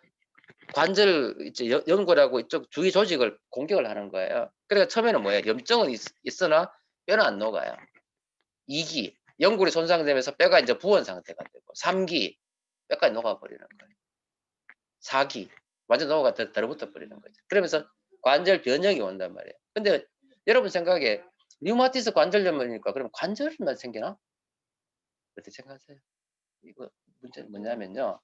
관절 이제 연골하고 이쪽 주위 조직을 공격을 하는 거예요. 그러니까 처음에는 뭐예요? 염증은 있으나 뼈는 안 녹아요. 2기 연골이 손상되면서 뼈가 이제 부은 상태가 되고 3기 뼈까지 녹아버리는 거예요. 4기 완전 녹아가 들어붙어 버리는 거죠. 그러면서 관절 변형이 온단 말이에요. 근데 여러분 생각에 류마티스 관절염이니까 그럼 관절만 생기나? 어떻게 생각하세요? 이거 문제는 뭐냐면요.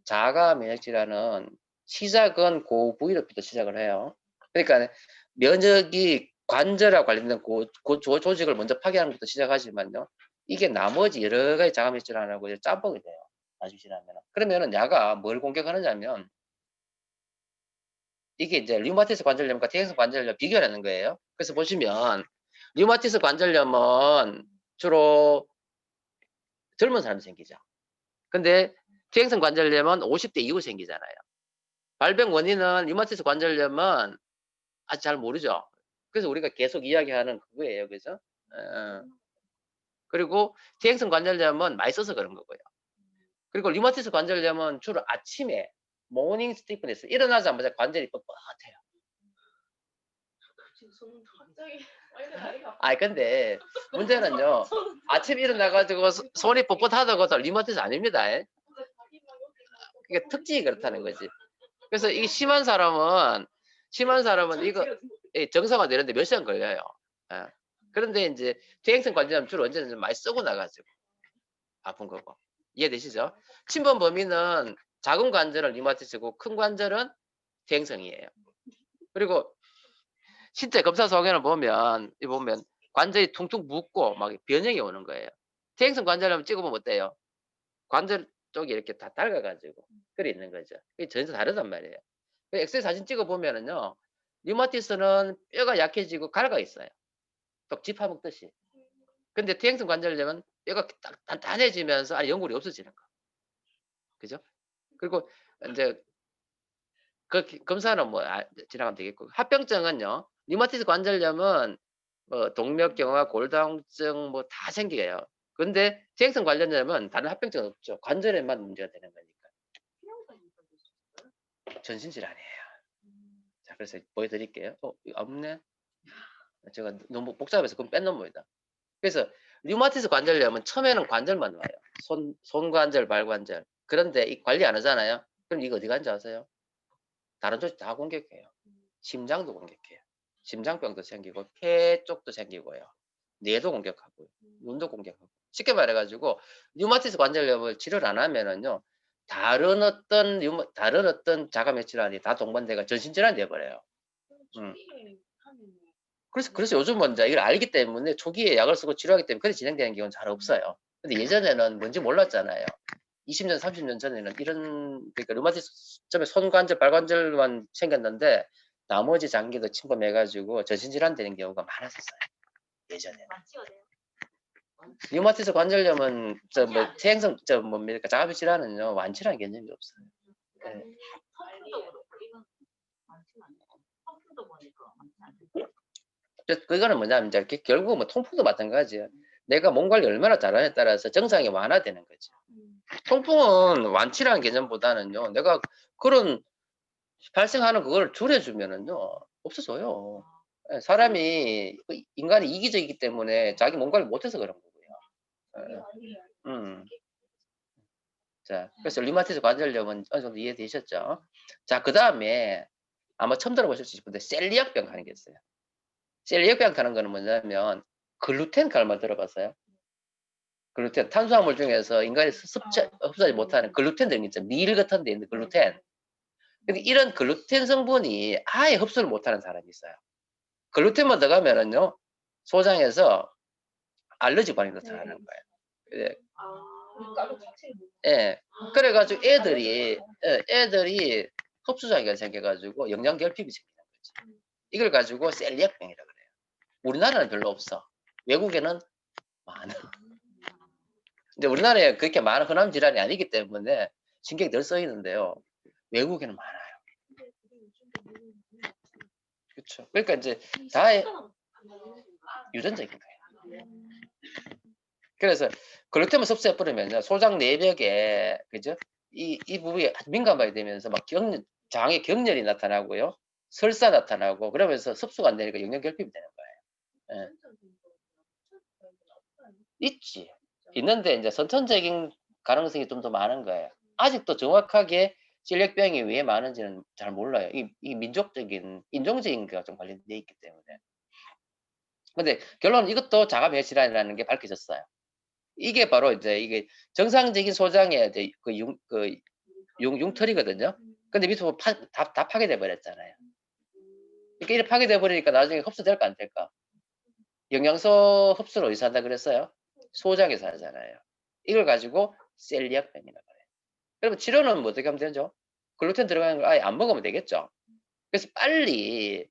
자가 면역 질환은 시작은 그 부위로부터 시작을 해요. 그러니까 면역이 관절하고 관련된 그 조직을 먼저 파괴하는 것부터 시작하지만요. 이게 나머지 여러 가지 자가 면역 질환하고 짬뽕이 돼요. 나중에 지나면. 그러면은 야가 뭘 공격하느냐면 이게 이제 류마티스 관절염과 퇴행성 관절염 비교하는 거예요. 그래서 보시면 류마티스 관절염은 주로 젊은 사람이 생기죠. 근데 퇴행성 관절염은 50대 이후 생기잖아요. 발병 원인은 류마티스 관절염은 아직 잘 모르죠. 그래서 우리가 계속 이야기하는 그거예요. 그죠? 그리고 퇴행성 관절염은 많이 써서 그런 거고요. 그리고 류마티스 관절염은 주로 아침에 모닝 스티프니스 일어나자마자 관절이 뻣뻣해요. 지금 갑자기 나이가 아 근데 문제는요. 아침에 일어나가지고 손이 뻣뻣하다고 해서 류마티스 아닙니다. 이게 특징이 그렇다는 거지. 그래서 이게 심한 사람은 이거 정상화 되는데 몇 시간 걸려요. 예. 그런데 이제 퇴행성 관절염 주로 언제는 많이 쓰고 나가지고 아픈 거고. 이해되시죠? 침범 범위는 작은 관절은 류마티스고 큰 관절은 퇴행성이에요. 그리고 실제 검사 소견을 보면 관절이 퉁퉁 붓고 막 변형이 오는 거예요. 퇴행성 관절염 찍어보면 어때요? 관절 쪽이 이렇게 다 닳아가지고 그래 있는 거죠. 그게 전혀 다르단 말이에요. 엑스레이 사진 찍어보면은요, 류마티스는 뼈가 약해지고 갈가 있어요. 또 쥐 파먹듯이. 근데 퇴행성 관절염은 뼈가 딱 단단해지면서 아니 연골이 없어지는 거. 그죠? 그리고 이제 그 검사는 뭐 지나가면 되겠고 합병증은요. 류마티스 관절염은 뭐 동맥경화, 골다공증 뭐 다 생겨요. 근데 퇴행성 관절염은 다른 합병증은 없죠. 관절에만 문제가 되는 거니까. 전신 질환이에요. 자, 그래서 보여드릴게요. 이거 없네. 제가 너무 복잡해서 그건 뺀 놈입니다. 그래서 류마티스 관절염은 처음에는 관절만 와요. 손관절, 발관절. 그런데 이 관리 안 하잖아요. 그럼 이거 어디 간지 아세요? 다른 조직 다 공격해요. 심장도 공격해요. 심장병도 생기고 폐 쪽도 생기고요. 뇌도 공격하고요. 눈도 공격하고. 쉽게 말해가지고 류마티스 관절염을 치료를 안 하면은요. 다른 어떤 자가면 질환이 다 동반돼가 전신질환이 돼버려요. 초기에 하면 그래서 요즘은 이제 이걸 알기 때문에 초기에 약을 쓰고 치료하기 때문에 그렇게 진행되는 경우는 잘 없어요. 근데 예전에는 뭔지 몰랐잖아요. 20년, 30년 전에는 이런, 그러니까 류마티스 처음에 손관절, 발관절만 생겼는데 나머지 장기도 침범해가지고 전신질환 되는 경우가 많았었어요. 예전에. 류마티스 관절염은 태행성, 뭡니까, 자가면 질환은요, 완치라는 개념이 없어요. 네. 그거는 뭐냐면 이제 결국 뭐 통풍도 마찬가지예요. 내가 몸 관리 얼마나 잘하냐에 따라서 정상이 완화되는 거죠. 통풍은 완치라는 개념보다는요, 내가 그런 발생하는 그걸 줄여주면은요, 없어져요. 예, 사람이, 인간이 이기적이기 때문에 자기 몸 관리 못해서 그런 거고요. 예. 자, 그래서 류마티스 관절염은 어느 정도 이해되셨죠? 자, 그 다음에 아마 처음 들어보실 수 있을 텐데 셀리악병 하는 게 있어요. 셀리악병 하는 거는 뭐냐면 글루텐 갈말 들어봤어요? 글루텐, 탄수화물 중에서 인간이 흡수하지 못하는 글루텐 등 있죠. 밀 같은 데 있는 글루텐. 근데 이런 글루텐 성분이 아예 흡수를 못하는 사람이 있어요. 글루텐만 들어가면은요, 소장에서 알러지 반응이 나타나는 거예요. 예. 예. 그래가지고 애들이 흡수장애가 생겨가지고 영양 결핍이 생기는 거지. 이걸 가지고 셀리악병이라고 그래요. 우리나라는 별로 없어. 외국에는 많아. 근데 우리나라에 그렇게 많은 흔한 질환이 아니기 때문에 신경이 덜 쓰이는데요. 외국에는 많아요. 그렇죠. 그러니까 이제 다 유전적인 거예요. 그래서 글루텐을 섭취해버리면요, 소장 내벽에, 그죠? 이 부분이 아주 민감하게 되면서 막 장에 경련이 나타나고요, 설사 나타나고, 그러면서 섭수가 안 되니까 영양 결핍이 되는 거예요. 예. 있지. 있는데 이제 선천적인 가능성이 좀 더 많은 거예요. 아직도 정확하게 셀렉병이 왜 많은지는 잘 몰라요. 이 민족적인, 인종적인 거가 좀 관련돼 있기 때문에. 근데 결론은 이것도 자가면역 질환이라는 게 밝혀졌어요. 이게 바로 이제 이게 정상적인 소장의 이제 융털이거든요. 근데 밑으로 다 파괴돼 버렸잖아요. 이렇게 이렇게 파괴돼 버리니까 나중에 흡수될까 안 될까? 영양소 흡수를 어디서 한다 그랬어요? 소장에서 하잖아요. 이걸 가지고 셀리악병이라고 그래요. 그러면 치료는 뭐 어떻게 하면 되죠? 글루텐 들어가는 걸 아예 안 먹으면 되겠죠. 그래서 빨리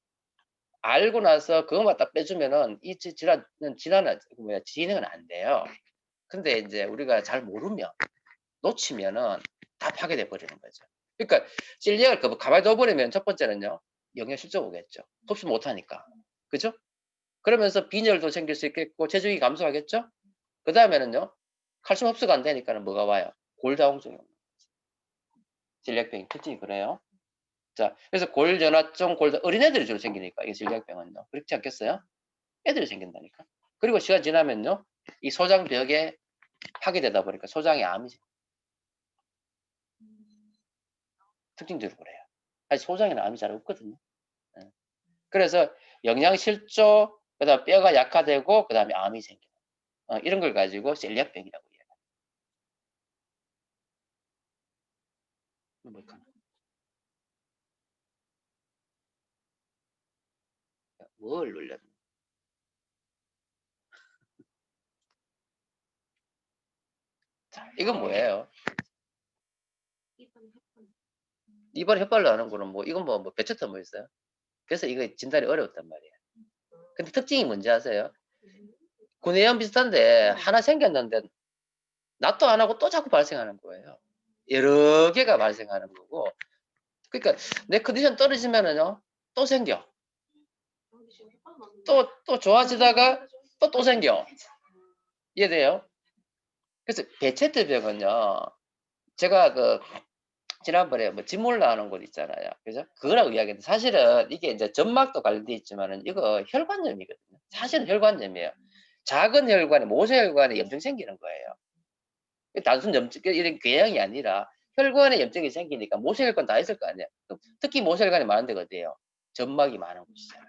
알고 나서 그것만 딱 빼주면은 이 질환은 진행은 안 돼요. 근데 이제 우리가 잘 모르면, 놓치면은 다 파괴돼 버리는 거죠. 그러니까 셀리악을 가만히 둬버리면 첫 번째는요, 영양 실적 오겠죠. 흡수 못하니까. 그죠? 그러면서 빈혈도 생길 수 있겠고 체중이 감소하겠죠. 그 다음에는요, 칼슘 흡수가 안 되니까는 뭐가 와요? 골다공증이 옵니다. 셀리악병의 특징이 그래요. 자, 그래서 골전화증, 어린애들이 주로 생기니까 이 셀리악병은요. 그렇지 않겠어요? 애들이 생긴다니까. 그리고 시간 지나면요, 이 소장벽에 파괴되다 보니까 소장에 암이 생겨요. 특징대로 그래요. 사실 소장에는 암이 잘 없거든요. 네. 그래서 영양 실조, 그다음 뼈가 약화되고 그다음에 암이 생겨요. 이런 걸 가지고 셀리악병이라고 해요. 뭘 눌렸나? 자, 이건 뭐예요? 이번 혓발로 하는 거는 뭐 이건 뭐 배쳤다 뭐 있어요? 그래서 이거 진단이 어려웠단 말이에요. 근데 특징이 뭔지 아세요? 구내염 비슷한데 하나 생겼는데 낫도 안 하고 또 자꾸 발생하는 거예요. 여러 개가 발생하는 거고. 그러니까 내 컨디션 떨어지면은요, 또 생겨. 또 좋아지다가 또 생겨. 이해돼요? 그래서 베체트병은요, 제가 지난번에 뭐 진몰라 하는 곳 있잖아요. 그죠? 그거라고 이야기했는데 사실은 이게 이제 점막도 관련돼 있지만은 이거 혈관염이거든요. 사실은 혈관염이에요. 작은 혈관에 모세혈관에 염증 생기는 거예요. 단순 염증 이런 궤양이 아니라 혈관에 염증이 생기니까 모세혈관 다 있을 거 아니에요. 특히 모세혈관이 많은 데가 어디예요? 점막이 많은 곳이잖아요.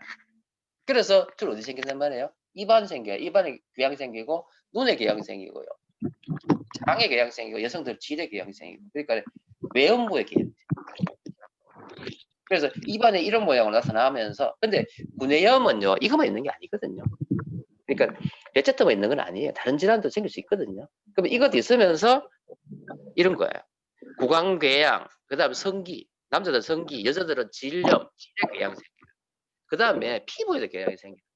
그래서 주로 어디 생긴단 말이에요? 입안 생겨요. 입안에 궤양 생기고 눈에 궤양 생기고요. 장에 궤양 생기고 여성들 질에 궤양 생기고 그러니까 외음부에 궤양. 그래서 입안에 이런 모양으로 나타나면서 근데 구내염은요 이것만 있는 게 아니거든요. 그러니까 베체터만 있는 건 아니에요. 다른 질환도 생길 수 있거든요. 그러면 이것도 있으면서 이런 거예요. 구강궤양, 그 다음에 성기, 남자들 성기, 여자들은 질염, 질의 궤양이 생기고, 그 다음에 피부에도 궤양이 생기고,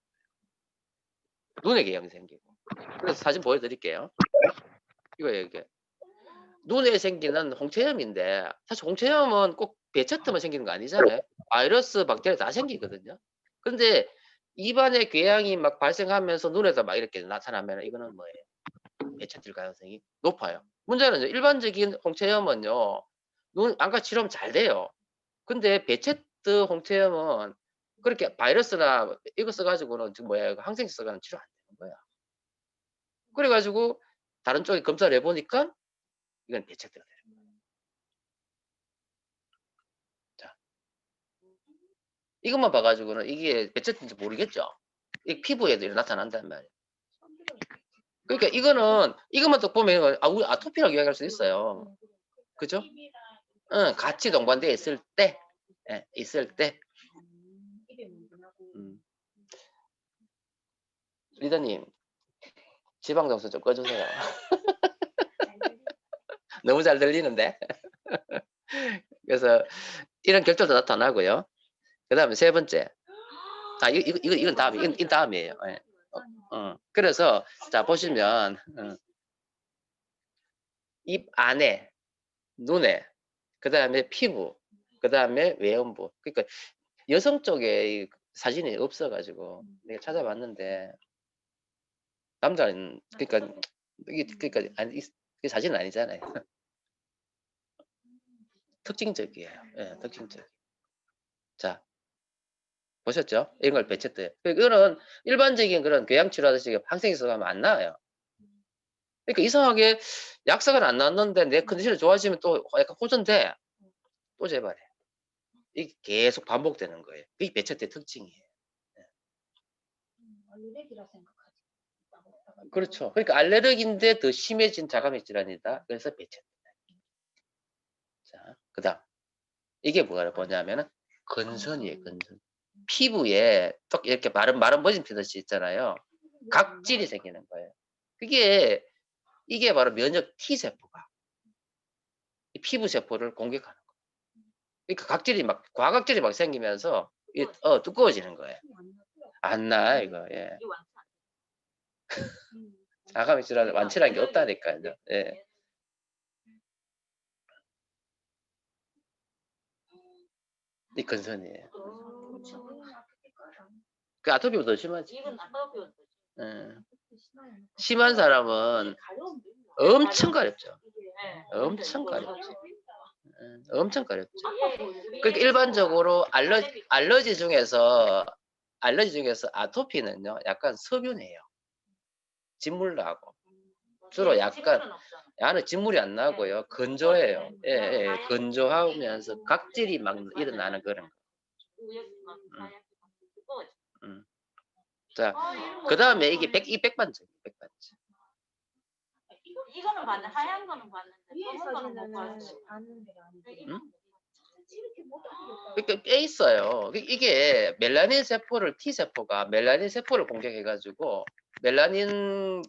눈에 궤양이 생기고. 그래서 사진 보여드릴게요. 이거예요, 이게. 눈에 생기는 홍채염인데, 사실 홍채염은 꼭 베체터만 생기는 거 아니잖아요. 바이러스, 박테리아 다 생기거든요. 근데 입안에 궤양이 막 발생하면서 눈에다 막 이렇게 나타나면 이거는 뭐예요? 베체틀 가능성이 높아요. 문제는 일반적인 홍채염은요, 눈 안과 치료하면 잘 돼요. 근데 베체트 홍채염은 그렇게 바이러스나 이거 써가지고는 지금 뭐야, 항생제 써가지고 치료 안 되는 거야. 그래가지고 다른 쪽에 검사를 해보니까 이건 베체트가 돼요. 자, 이것만 봐가지고는 이게 베체트인지 모르겠죠. 이 피부에도 나타난단 말이에요. 그러니까 이것만 딱 보면 우리 아토피라고 이야기할 수 있어요. 그죠? 응, 같이 동반되어 있을 때, 예, 있을 때. 리더님, 지방정수 좀 꺼주세요. 너무 잘 들리는데. 그래서 이런 결절도 나타나고요. 그 다음에 세 번째. 이건 다음에, 이건 다음이에요. 예. 그래서, 자, 보시면, 입 안에, 눈에, 그 다음에 피부, 그 다음에 외음부. 그러니까 여성 쪽에 사진이 없어가지고 내가 찾아봤는데, 남자는, 그러니까, 아니, 이게 사진은 아니잖아요. 특징적이에요. 예, 특징적. 자, 보셨죠? 이런 걸 배쳤대. 이거는 일반적인 그런 궤양치료하듯이 항생제서 가면 안 나와요. 그러니까 이상하게 약사가 안 나왔는데 내 컨디션이 좋아지면 또 약간 호전돼. 또 재발해. 이게 계속 반복되는 거예요. 그게 배쳤대 특징이에요. 알레르기라 생각하지. 그렇죠. 그러니까 알레르기인데 더 심해진 자가면 질환이다. 그래서 배쳤대. 자, 그 다음. 이게 뭐냐면은 건선이에요, 건선. 피부에 tok 이렇게 마른 버진 피듯이 있잖아요. 각질이 생기는 거예요. 이게 바로 면역 T세포가 이 피부 세포를 공격하는 거예요. 그러니까 과각질이 막 생기면서 두꺼워지는 거예요. 안 나, 이거, 예. 자가면 질환 완치라는 게 없다니까요. 예. 이 건선이에요. 그 아토피보다 더 심하지. 예. 심한 사람은 엄청 가렵죠. 엄청 가렵죠. 엄청 가렵죠. 그러니까 일반적으로 알러지 중에서 아토피는요, 약간 서균이에요. 진물 나고. 주로 약간, 야는 진물이 안 나고요. 건조해요. 예, 예, 건조하면서 각질이 막 일어나는 그런 거. 자, 그 다음에 이게 백반증. 이거는 봤는데 하얀 거는 봤는데 위에 검은 거는 못 사진은 봤어. 봤는데 아니지. 응? 그러니까 꽤 있어요. 이게 멜라닌 세포를 T세포가 멜라닌 세포를 공격해가지고 멜라닌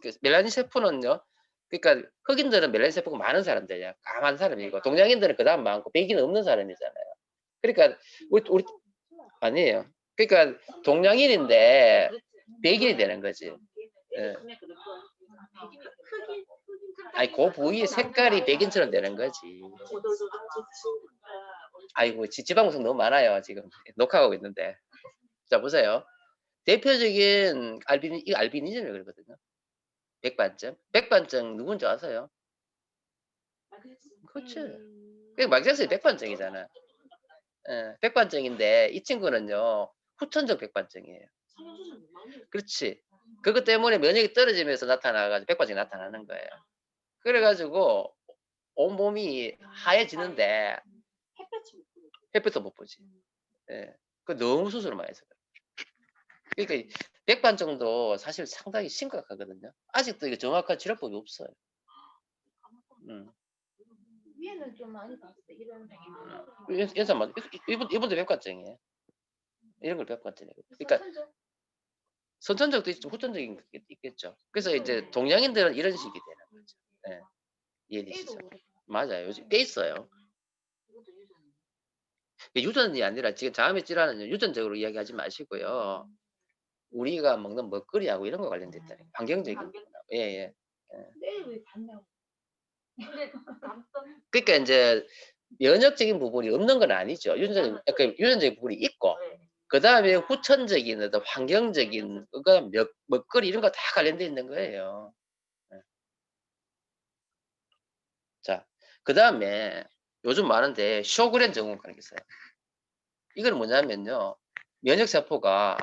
세포는요. 그러니까 흑인들은 멜라닌 세포가 많은 사람들이야. 강한 사람이고 동양인들은 그다음 많고 백인은 없는 사람이잖아요. 그러니까 우리 아니에요. 그러니까 동양인인데 백인이 되는 거지. 예. 아니 그 부위의 색깔이 백인처럼 되는 거지. 아이고 지방구성 너무 많아요 지금 녹화하고 있는데. 자 보세요. 대표적인 이거 알비니즘이라고 그러거든요. 백반증 누군지 아세요? 그렇지. 그 마이클 잭슨이 백반증이잖아. 예, 백반증인데 이 친구는요 후천적 백반증이에요. 그렇지. 그것 때문에 면역이 떨어지면서 나타나가지고 백반증이 나타나는 거예요. 그래가지고 온 몸이 하얘지는데 햇볕이 못 보여. 햇빛도 못 보지. 예, 그 너무 수술을 많이 했어요. 그러니까 백반증도 사실 상당히 심각하거든요. 아직도 이게 정확한 치료법이 없어요. 위에는 좀 많이 봤어. 이런 연산만 이분도 백반증이에요. 이런 걸 백반증이에요. 그러니까 선천적? 선천적도 있죠, 후천적인 게 있겠죠. 그래서 이제 동양인들은 이런 식이 되는 거죠. 예, 이해되시죠? A도 그래. 맞아요. 요즘 꽤 있어요. 유전이 아니라 지금 장암의 질환은 유전적으로 이야기하지 마시고요. 우리가 먹는 먹거리하고 이런 거 관련됐다니까. 환경적인 거. 예, 예. 근데 왜 봤냐고. 근데 남성 그러니까 이제 면역적인 부분이 없는 건 아니죠. 유전적인 부분이 있고, 그 다음에 후천적인 어떤 환경적인 그거 먹거리 이런 거 다 관련돼 있는 거예요. 예. 자, 그 다음에 요즘 많은데 쇼그렌 증후군이라는 게 있어요. 이건 뭐냐면요, 면역세포가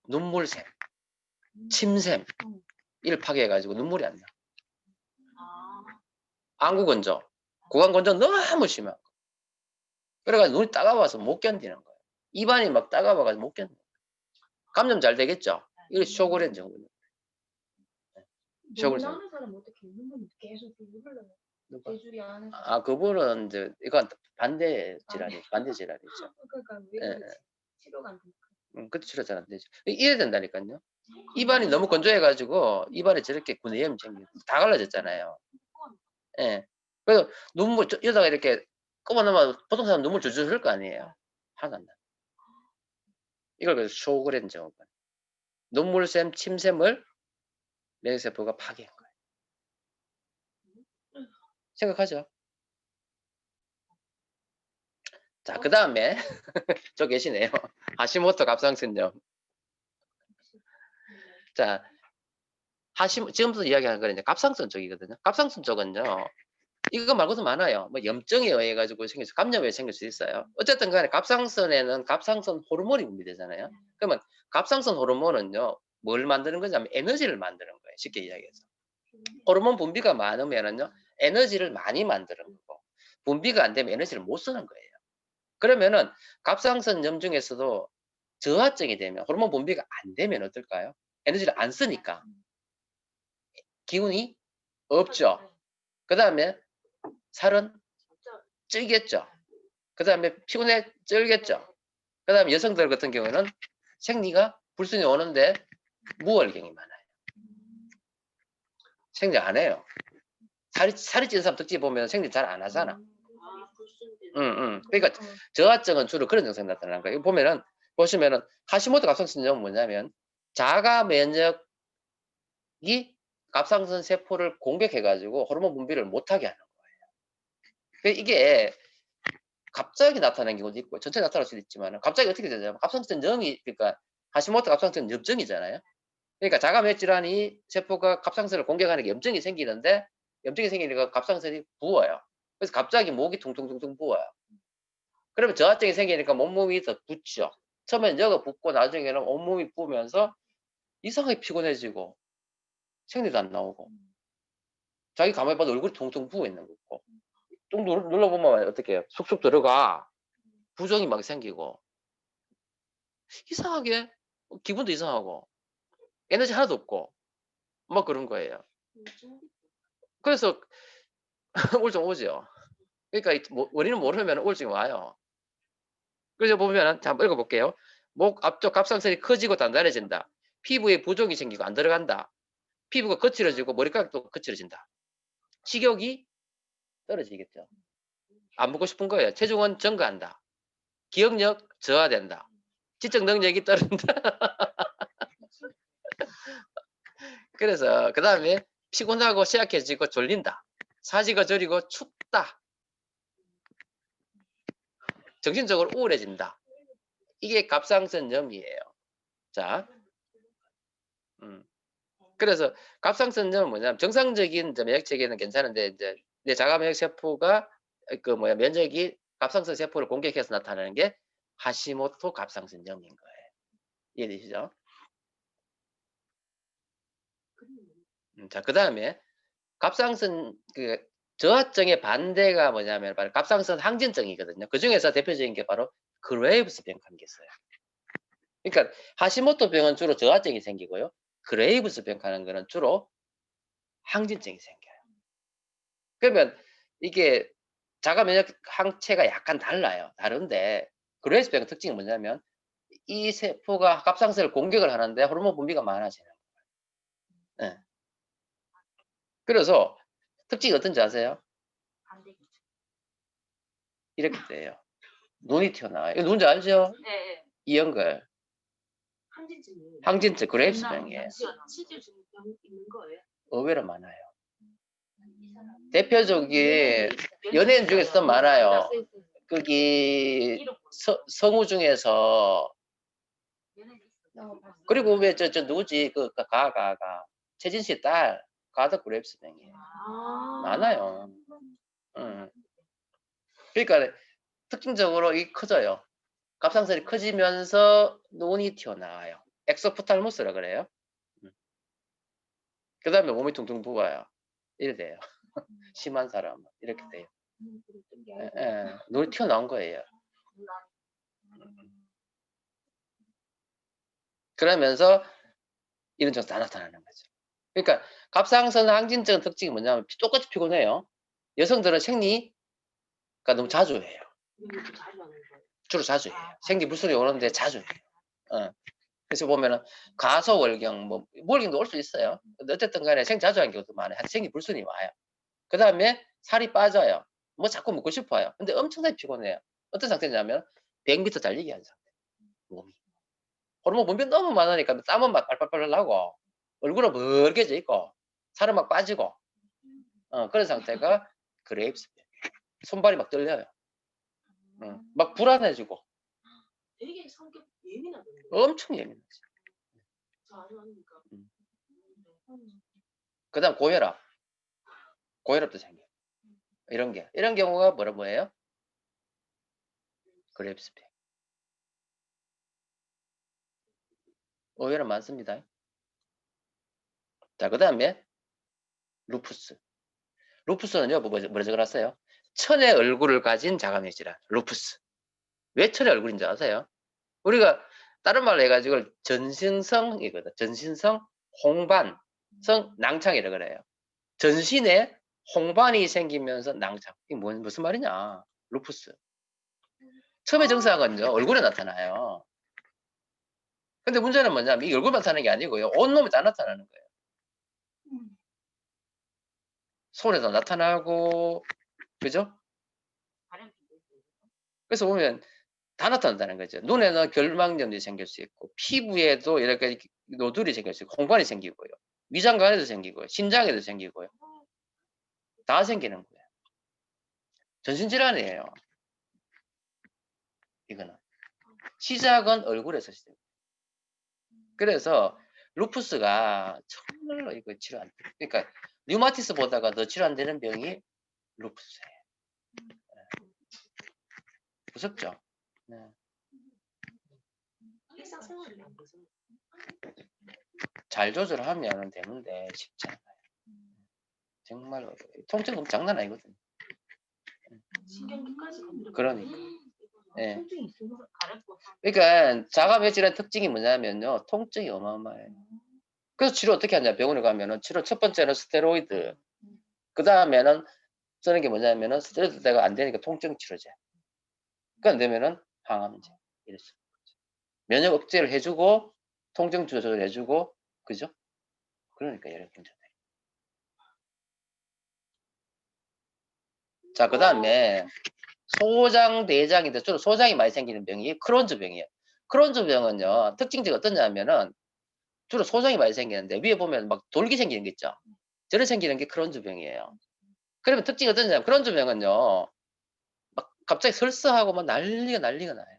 눈물샘, 침샘 이를 파괴해가지고 눈물이 안 나. 안구건조, 구강건조 너무 심하고. 그래가지고 눈이 따가워서 못 견디는 거예요. 입안이 막 따가워가지고 못 견디는 거예요. 감염 잘 되겠죠? 이게 쇼그렌 증후군이에요. 너무 쇼그렌 나는 사람 어떻게 눈물 계속 흘러요. 누가? 대줄이 안에서. 아, 그분은 이제 이건 반대 질환이죠. 그러니까 왜 예, 그러지? 치료가 안 되니까. 그것도 치료 잘 안 되죠. 이래야 된다니까요. 입안이 너무 건조해가지고 입안에 저렇게 구내염이 생기고 다 갈라졌잖아요. 예. 그래서 눈물 이러다가 이렇게 꼽아놓으면 보통 사람 눈물 줄줄 흘릴 거 아니에요. 하나도 안 나. 이걸 그래서 쇼그렌 증후군. 눈물샘, 침샘을 뇌세포가 파괴한 거예요. 생각하죠? 자, 그 다음에 저 계시네요. 하시모토 갑상선염. 자, 지금부터 이야기하는 거는 이제 갑상선 쪽이거든요. 갑상선 쪽은요, 이거 말고도 많아요. 뭐 염증에 의해 가지고 생길 수, 감염에 생길 수 있어요. 어쨌든 간에 갑상선에는 갑상선 호르몬이 분비되잖아요. 그러면 갑상선 호르몬은요, 뭘 만드는 거냐면 에너지를 만드는 거예요. 쉽게 이야기해서. 호르몬 분비가 많으면은요, 에너지를 많이 만드는 거고, 분비가 안 되면 에너지를 못 쓰는 거예요. 그러면은 갑상선염 중에서도 저하증이 되면, 호르몬 분비가 안 되면 어떨까요? 에너지를 안 쓰니까 기운이 없죠. 그 다음에 살은 찌겠죠. 그 다음에 피곤해 쩔겠죠. 그 다음에 여성들 같은 경우는 생리가 불순이 오는데 무월경이 많아요. 생리 안 해요. 살이 찐 사람 특집 보면 생리 잘 안 하잖아. 그러니까 저하증은 주로 그런 증상이 나타나는 거예요. 보면은, 보시면은, 하시모토 갑상선염은 뭐냐면, 자가 면역이 갑상선 세포를 공격해가지고 호르몬 분비를 못하게 하는 거예요. 이게 갑자기 나타나는 경우도 있고, 천천히 나타날 수도 있지만, 갑자기 어떻게 되냐면, 갑상선염이, 그러니까, 하시모토 갑상선 염증이잖아요. 그러니까 자가 면역 질환이 세포가 갑상선을 공격하는 게 염증이 생기는데, 염증이 생기니까 갑상선이 부어요. 그래서 갑자기 목이 퉁퉁퉁퉁 부어요. 그러면 저하증이 생기니까 온몸이 더 붓죠. 처음에는 여가 붓고 나중에는 온몸이 부으면서 이상하게 피곤해지고 생리도 안 나오고 자기 가만히 봐도 얼굴이 퉁퉁 부어 있는 거고 뚝 눌러보면 어떻게 해요? 쑥쑥 들어가 부종이 막 생기고 이상하게 기분도 이상하고 에너지 하나도 없고 막 그런 거예요. 그래서 우울증 오죠. 그러니까 원인을 모르면 우울증이 와요. 그래서 보면 자, 한번 읽어볼게요. 목 앞쪽 갑상선이 커지고 단단해진다. 피부에 부종이 생기고 안 들어간다. 피부가 거칠어지고 머리카락도 거칠어진다. 식욕이 떨어지겠죠. 안 먹고 싶은 거예요. 체중은 증가한다. 기억력 저하된다. 지적 능력이 떨어진다. 그래서 그 다음에 피곤하고 쇠약해지고 졸린다. 사지가 저리고 춥다. 정신적으로 우울해진다. 이게 갑상선염이에요. 자, 그래서 갑상선염은 뭐냐면 정상적인 면역 체계는 괜찮은데 이제 내 자가 면역 세포가 면역이 갑상선 세포를 공격해서 나타나는 게 하시모토 갑상선염인 거예요. 이해되시죠? 자, 그 다음에 갑상선 저하증의 반대가 뭐냐면 바로 갑상선 항진증이거든요. 그 중에서 대표적인 게 바로 그레이브스 병이라는 게 있어요. 그러니까 하시모토 병은 주로 저하증이 생기고요. 그레이브스 병 하는 거는 주로 항진증이 생겨요. 그러면 이게 자가 면역 항체가 약간 달라요. 다른데 그레이브스 병 특징이 뭐냐면 이 세포가 갑상선을 공격을 하는데 호르몬 분비가 많아지는 거예요. 네. 그래서 특징이 어떤지 아세요? 이렇게 돼요. 눈이 튀어나와요. 이거 누군지 알죠? 네. 이연걸. 항진증이. 항진증 그레이브스 병이에요. 치질증 있는 거예요? 의외로 많아요. 대표적인 연예인 중에서 많아요. 거기 성우 중에서 그리고 왜 저 누구지 최진 씨 딸 가드 그레이브스 병이에요. 많아요. 그러니까 특징적으로 이 커져요. 갑상선이 커지면서 눈이 튀어나와요. 엑소프탈모스라 그래요. 그 다음에 몸이 퉁퉁 부어요. 이래 돼요. 심한 사람은 이렇게 돼요. 눈이 튀어나온 거예요. 그러면서 이런 증상 다 나타나는 거죠. 그러니까 갑상선 항진증 특징이 뭐냐면 똑같이 피곤해요. 여성들은 생리가 너무 자주 해요. 주로 자주 해요. 생리 불순이 오는데 자주 해요. 그래서 보면은 가소월경, 월경도 올 수 있어요. 근데 어쨌든 간에 자주 하는 경우도 많아요. 생리 불순이 와요. 그 다음에 살이 빠져요. 자꾸 먹고 싶어요. 근데 엄청나게 피곤해요. 어떤 상태냐면 100m 달리기 하는 상태. 몸이. 호르몬 분비 너무 많으니까 땀은 막 빨빨빨 나고 얼굴은 멀개져 있고 살은 막 빠지고 그런 상태가 그레이브스. 손발이 막 떨려요. 막 불안해지고. 되게 성격 예민하던데. 엄청 예민하지. 저 아주 아니까. 그 다음 고혈압도 생겨요. 이런 경우가 뭐예요? 그레이브스 병. 의외로 많습니다. 자, 그 다음에 루푸스. 루푸스는요, 뭐라 적어놨어요? 천의 얼굴을 가진 자가면역 질환, 루푸스. 왜 천의 얼굴인지 아세요? 우리가 다른 말로 해가지고 전신성이거든. 전신성 홍반성 낭창이라 그래요. 전신에 홍반이 생기면서 낭창. 이게 무슨 말이냐? 루푸스. 처음에 증상은요, 얼굴에 나타나요. 근데 문제는 뭐냐면 이 얼굴만 나타나는 게 아니고요. 온몸에 다 나타나는 거예요. 손에도 나타나고, 그죠? 그래서 보면 다 나타난다는 거죠. 눈에는 결막염이 생길 수 있고, 피부에도 이렇게 노들이 생길 수 있고, 홍반이 생기고요. 위장관에도 생기고요. 심장에도 생기고요. 다 생기는 거예요. 전신질환이에요. 이거는. 시작은 얼굴에서 시작해요. 그래서 루푸스가 정말로 이거 치료 안 돼요. 그러니까 류마티스보다가 더 치료 안 되는 병이 루푸스예요. 무섭죠? 네. 일상생활이 안 돼서. 잘 조절하면 되는데 쉽지 않아요. 정말 통증은 장난 아니거든요. 신경까지 건드려. 그러니까. 예. 통증이 있으면 가렵고. 그러니까 자가면역질환 특징이 뭐냐면요, 통증이 어마어마해요. 그래서 치료 어떻게 하냐? 병원에 가면은 치료 첫 번째는 스테로이드. 그 다음에는 쓰는 게 뭐냐면은 스테로이드가 안 되니까 통증 치료제. 그 안 되면은 항암제. 이랬어요. 면역 억제를 해주고 통증 조절을 해주고, 그죠? 그러니까 이렇게 괜찮아요. 자, 그 다음에 소장, 내장인데 주로 소장이 많이 생기는 병이 크론즈 병이에요. 크론즈 병은요, 특징적이 어떠냐면은 주로 소장이 많이 생기는데 위에 보면 막 돌기 생기는 게 있죠. 저래 생기는 게 크론즈 병이에요. 그러면 특징이 어떠냐면 크론즈 병은요, 막 갑자기 설사하고 막 난리가 나요.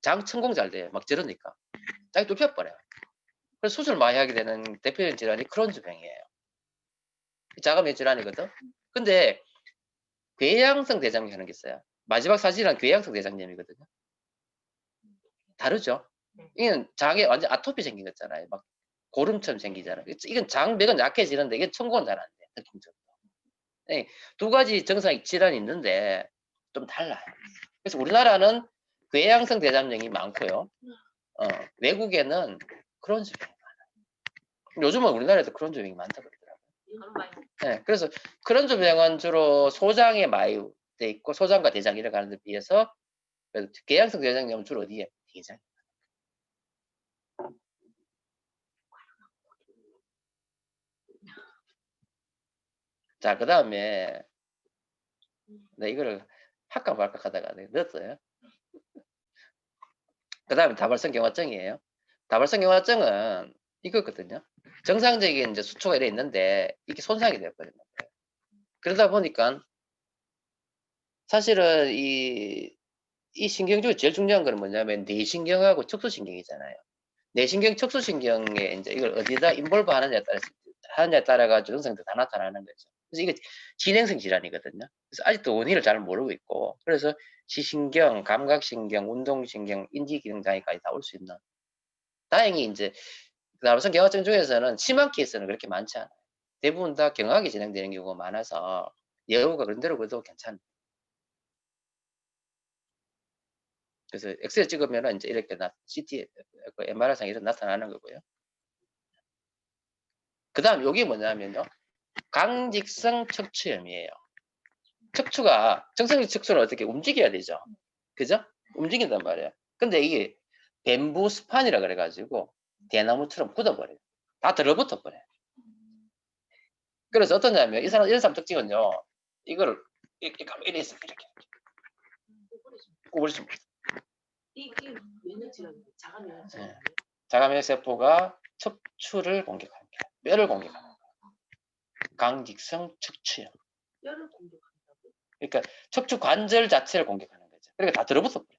장 천공 잘 돼요. 막 저러니까. 장이 뚫혀버려요. 그래서 수술 많이 하게 되는 대표적인 질환이 크론즈 병이에요. 자가면역 질환이거든. 근데 궤양성 대장염 하는 게 있어요. 마지막 사진은 궤양성 대장염이거든요. 다르죠? 이건 장에 완전 아토피 생긴 거잖아요. 막 고름처럼 생기잖아요. 이건 장벽은 약해지는데 이게 청구는 잘 안 돼요. 느낌적으로. 네, 두 가지 증상 질환이 있는데 좀 달라요. 그래서 우리나라는 궤양성 대장염이 많고요. 외국에는 크론 질병이 많아요. 요즘은 우리나라에도 크론 질병이 많다고 그러더라고요. 이거는 많이 네, 그래서 크론 질병은 주로 소장에 마유돼 있고 소장과 대장 이렇게 가는 데 비해서 궤양성 대장염은 주로 어디에? 대장. 자, 그 다음에 네, 이거를 할까 말까 하다가 넣었어요. 그 다음에 다발성 경화증이에요. 다발성 경화증은 이거거든요. 정상적인 이제 수초가 이래 있는데 이게 손상이 되어버리는 거예요. 그러다 보니까 사실은 이 신경 중에 제일 중요한 거는 뭐냐면 뇌신경하고 척수신경이잖아요. 뇌신경, 척수신경에 이제 이걸 어디다 인볼브 하느냐에 따라 가지고 증상도 다 나타나는 거죠. 그래서 이게 진행성 질환이거든요. 그래서 아직도 원인을 잘 모르고 있고, 그래서 시신경, 감각신경, 운동신경, 인지기능장애까지 다 올 수 있는. 다행히 이제 다발성 경화증 중에서는 심한 케이스는 그렇게 많지 않아요. 대부분 다 경하게 진행되는 경우가 많아서 여우가 그런 대로 그래도 괜찮아요. 그래서 엑스레이 찍으면은 이제 이렇게 CT, MRI상 이렇게 나타나는 거고요. 그 다음 여기 뭐냐면요. 강직성 척추염이에요. 척추가, 정상적 척추는 어떻게 움직여야 되죠? 그죠? 움직인단 말이에요. 근데 이게 뱀부 스판이라 그래가지고 대나무처럼 굳어버려요. 다 들어붙어 버려요. 그래서 어떠냐면 이런 사람 특징은요. 이거를 이렇게 가만히 있어 이렇게 구부리지 못해요. 이게 면역 질환, 자가 면역 질환. 네. 자가면역 세포가 척추를 공격합니다. 뼈를 공격합니다. 강직성 척추염. 뼈를 공격한다고? 그러니까 척추 관절 자체를 공격하는 거죠. 그러니까 다 들어붙어 버렸죠.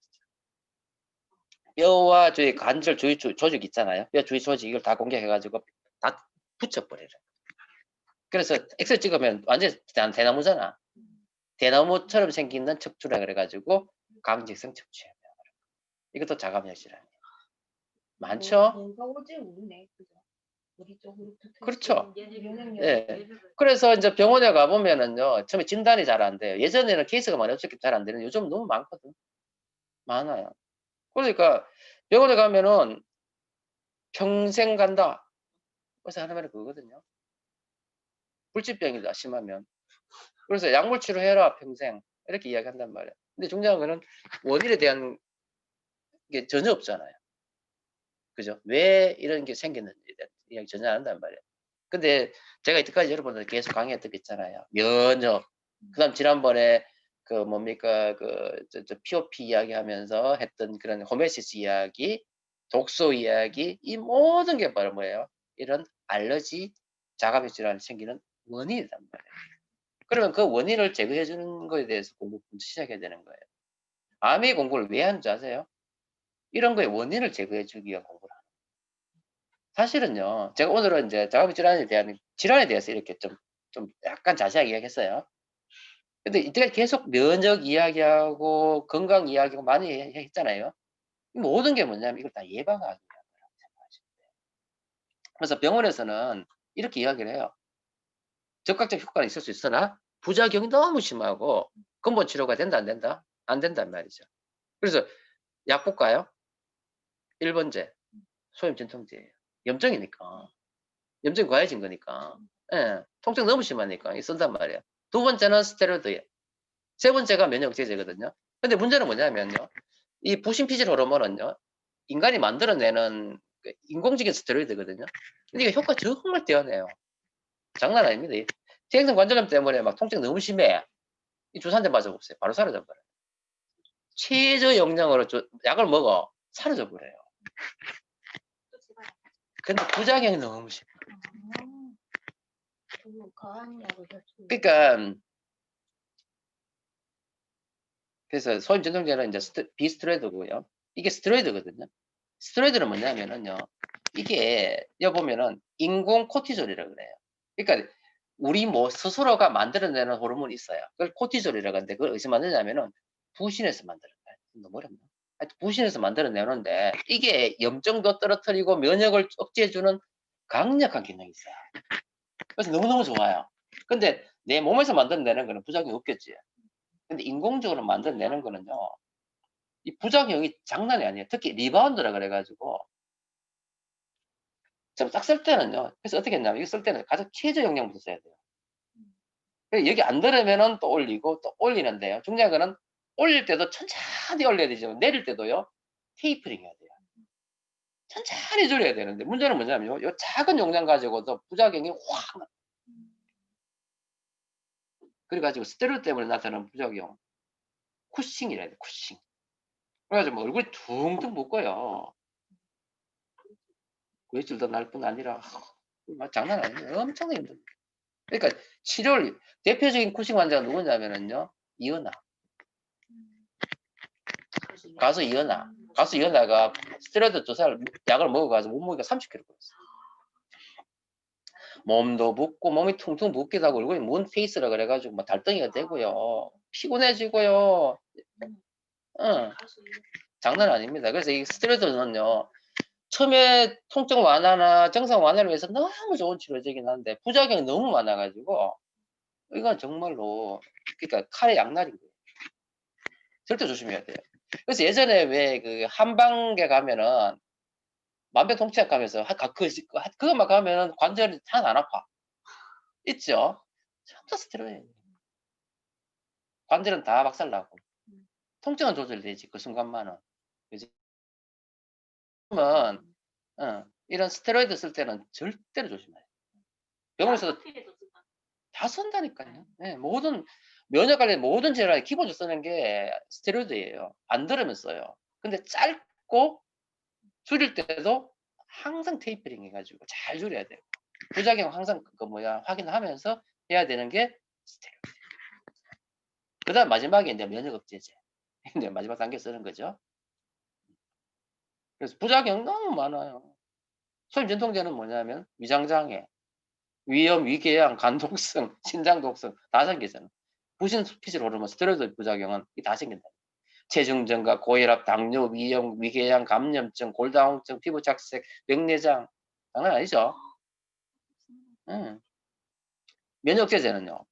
뼈와 저희 관절 주위 조직 있잖아요. 뼈 주위 조직 이걸 다 공격해가지고 다 붙여버려요. 그래서 엑스레이 찍으면 완전 대나무잖아. 대나무처럼 생기는 척추라 그래가지고 강직성 척추염. 이것도 자가면역 질환이에요. 많죠? 뭔가 오지 모르네. 그죠? 우리 쪽으로 그렇죠. 면역력. 예. 그래서 이제 병원에 가보면은요, 처음에 진단이 잘 안 돼요. 예전에는 케이스가 많이 없었기 잘 안 되는데 요즘 너무 많거든. 많아요. 그러니까 병원에 가면은 평생 간다. 그래서 하는 말이 그거거든요. 불치병이다, 심하면. 그래서 약물 치료해라, 평생. 이렇게 이야기한단 말이에요. 근데 중요한 거는 원인에 대한 게 전혀 없잖아요. 그죠? 왜 이런 게 생겼는지에 대한 이야기 전혀 안 한단 말이에요. 근데 제가 이때까지 여러분들 계속 강의했던 게 있잖아요. 면역. 그 다음 지난번에 그 뭡니까, POP 이야기 하면서 했던 그런 호메시스 이야기, 독소 이야기, 이 모든 게 바로 뭐예요? 이런 알러지, 자가면역 질환이 생기는 원인이란 말이에요. 그러면 그 원인을 제거해 주는 거에 대해서 공부부터 시작해야 되는 거예요. 암의 공부를 왜 하는지 아세요? 이런 거의 원인을 제거해 주기 위한 공부를 하는 거예요. 사실은요, 제가 오늘은 이제 자가면역 질환에 대해서 이렇게 좀 약간 자세하게 이야기했어요. 근데 이때까지 계속 면역 이야기하고 건강 이야기하고 많이 했잖아요. 이 모든 게 뭐냐면 이걸 다 예방하기 위한 거라고 생각하시면 돼요. 그래서 병원에서는 이렇게 이야기를 해요. 적극적 효과는 있을 수 있으나 부작용이 너무 심하고 근본 치료가 된다, 안 된다? 안 된단 말이죠. 그래서 약 볼까요? 1번째, 소염 진통제예요. 염증이니까. 염증이 과해진 거니까. 예, 통증 너무 심하니까 쓴단 말이에요. 두 번째는 스테로이드예요. 세 번째가 면역 억제제거든요. 근데 문제는 뭐냐면요. 이 부신피질 호르몬은요. 인간이 만들어내는 인공적인 스테로이드거든요. 근데 이게 효과 정말 뛰어내요. 장난 아닙니다. 퇴행성 관절염 때문에 막 통증 너무 심해. 이 주사 한 대 맞아보세요. 바로 사라져버려요. 최저 용량으로 약을 먹어. 사라져버려요. 근데 부작용이 너무 심해. 과한 약을 그러니까 그래서 소임 진통제는 이제 비스테로이드고요. 이게 스테로이드거든요. 스테로이드는 뭐냐면은요. 이게 여기 보면은 인공 코티졸이라고 그래요. 그러니까 우리 뭐 스스로가 만들어내는 호르몬이 있어요. 그걸 코티졸이라고 하는데 그걸 어디서 만드냐면은 부신에서 만들어요. 너무 어렵나? 하여튼 부신에서 만들어내는데 이게 염증도 떨어뜨리고 면역을 억제해주는 강력한 기능이 있어요. 그래서 너무너무 좋아요. 근데 내 몸에서 만들어내는 거는 부작용이 없겠지. 근데 인공적으로 만들어내는 거는요, 이 부작용이 장난이 아니에요. 특히 리바운드라 그래가지고 좀 딱 쓸 때는요. 그래서 어떻게 했냐면 이거 쓸 때는 가장 최저 용량부터 써야 돼요. 여기 안 들으면은 또 올리고 또 올리는데요. 중요한 거는 올릴 때도 천천히 올려야 되죠. 내릴 때도요. 테이퍼링 해야 돼요. 천천히 줄여야 되는데 문제는 뭐냐면요. 요 작은 용량 가지고도 부작용이 확 나. 그래가지고 스테로이드 때문에 나타나는 부작용. 쿠싱이라 해야 돼. 쿠싱. 그래가지고 뭐 얼굴이 둥둥 붓고요. 외줄도 날 뿐 아니라 장난 아니에요. 엄청나게 힘들어요. 그러니까 치료를 대표적인 쿠싱 환자가 누구냐면은요. 이은하. 가수 이은하. 가수 이은하가 스테로이드 주사를 약을 먹어가지고 몸무게가 30kg 빠졌어요. 몸도 붓고 몸이 퉁퉁 붓기도 하고 얼굴이 문 페이스라 그래가지고 뭐 달덩이가 되고요. 피곤해지고요. 응. 장난 아닙니다. 그래서 이 스테로이드는요. 처음에 통증 완화나 증상 완화를 위해서 너무 좋은 치료제긴 한데 부작용이 너무 많아가지고 이건 정말로 그러니까 칼의 양날인 거예요. 절대 조심해야 돼요. 그래서 예전에 왜 그 한방계 가면은 만병통치약 가면서 그거만 가면은 관절이 하나도 안 아파. 있죠? 전부 다 스테로이드. 관절은 다 박살나고 통증은 조절되지 그 순간만은. 그지? 그러면 이런 스테로이드 쓸 때는 절대로 조심해야 돼요. 병원에서도 다 쓴다니까요. 네, 모든 면역 관련 모든 질환에 기본적으로 쓰는 게 스테로이드예요. 안 들으면 써요. 근데 짧고 줄일 때도 항상 테이퍼링 해가지고 잘 줄여야 돼요. 부작용 항상 확인하면서 해야 되는 게 스테로이드. 그다음 마지막에 이제 면역 억제제. 이제 마지막 단계 쓰는 거죠. 그래서 부작용 너무 많아요. 소임 진통제는 뭐냐면 위장장애, 위염, 위궤양, 간독성, 신장독성 다 생기잖아요. 부신 피질 호르몬 스테로이드 부작용은 다 생긴다. 체중 증가, 고혈압, 당뇨, 위염, 위궤양, 감염증, 골다공증, 피부 착색, 백내장 장난 아니죠? 면역제제는요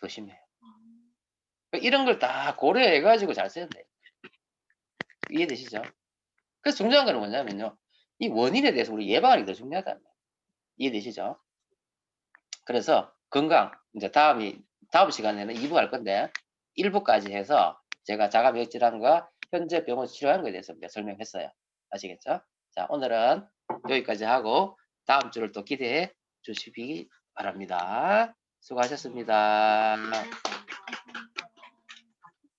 더 심해요. 이런 걸 다 고려해가지고 잘 써야 돼요. 이해되시죠? 그래서 중요한 건 뭐냐면요. 이 원인에 대해서 우리 예방하는 게 더 중요하다. 이해되시죠? 그래서 건강, 이제 다음 시간에는 2부 할 건데 1부까지 해서 제가 자가면역 질환과 현재 병원 치료하는 것에 대해서 설명했어요. 아시겠죠? 자, 오늘은 여기까지 하고 다음 주를 또 기대해 주시기 바랍니다. 수고하셨습니다.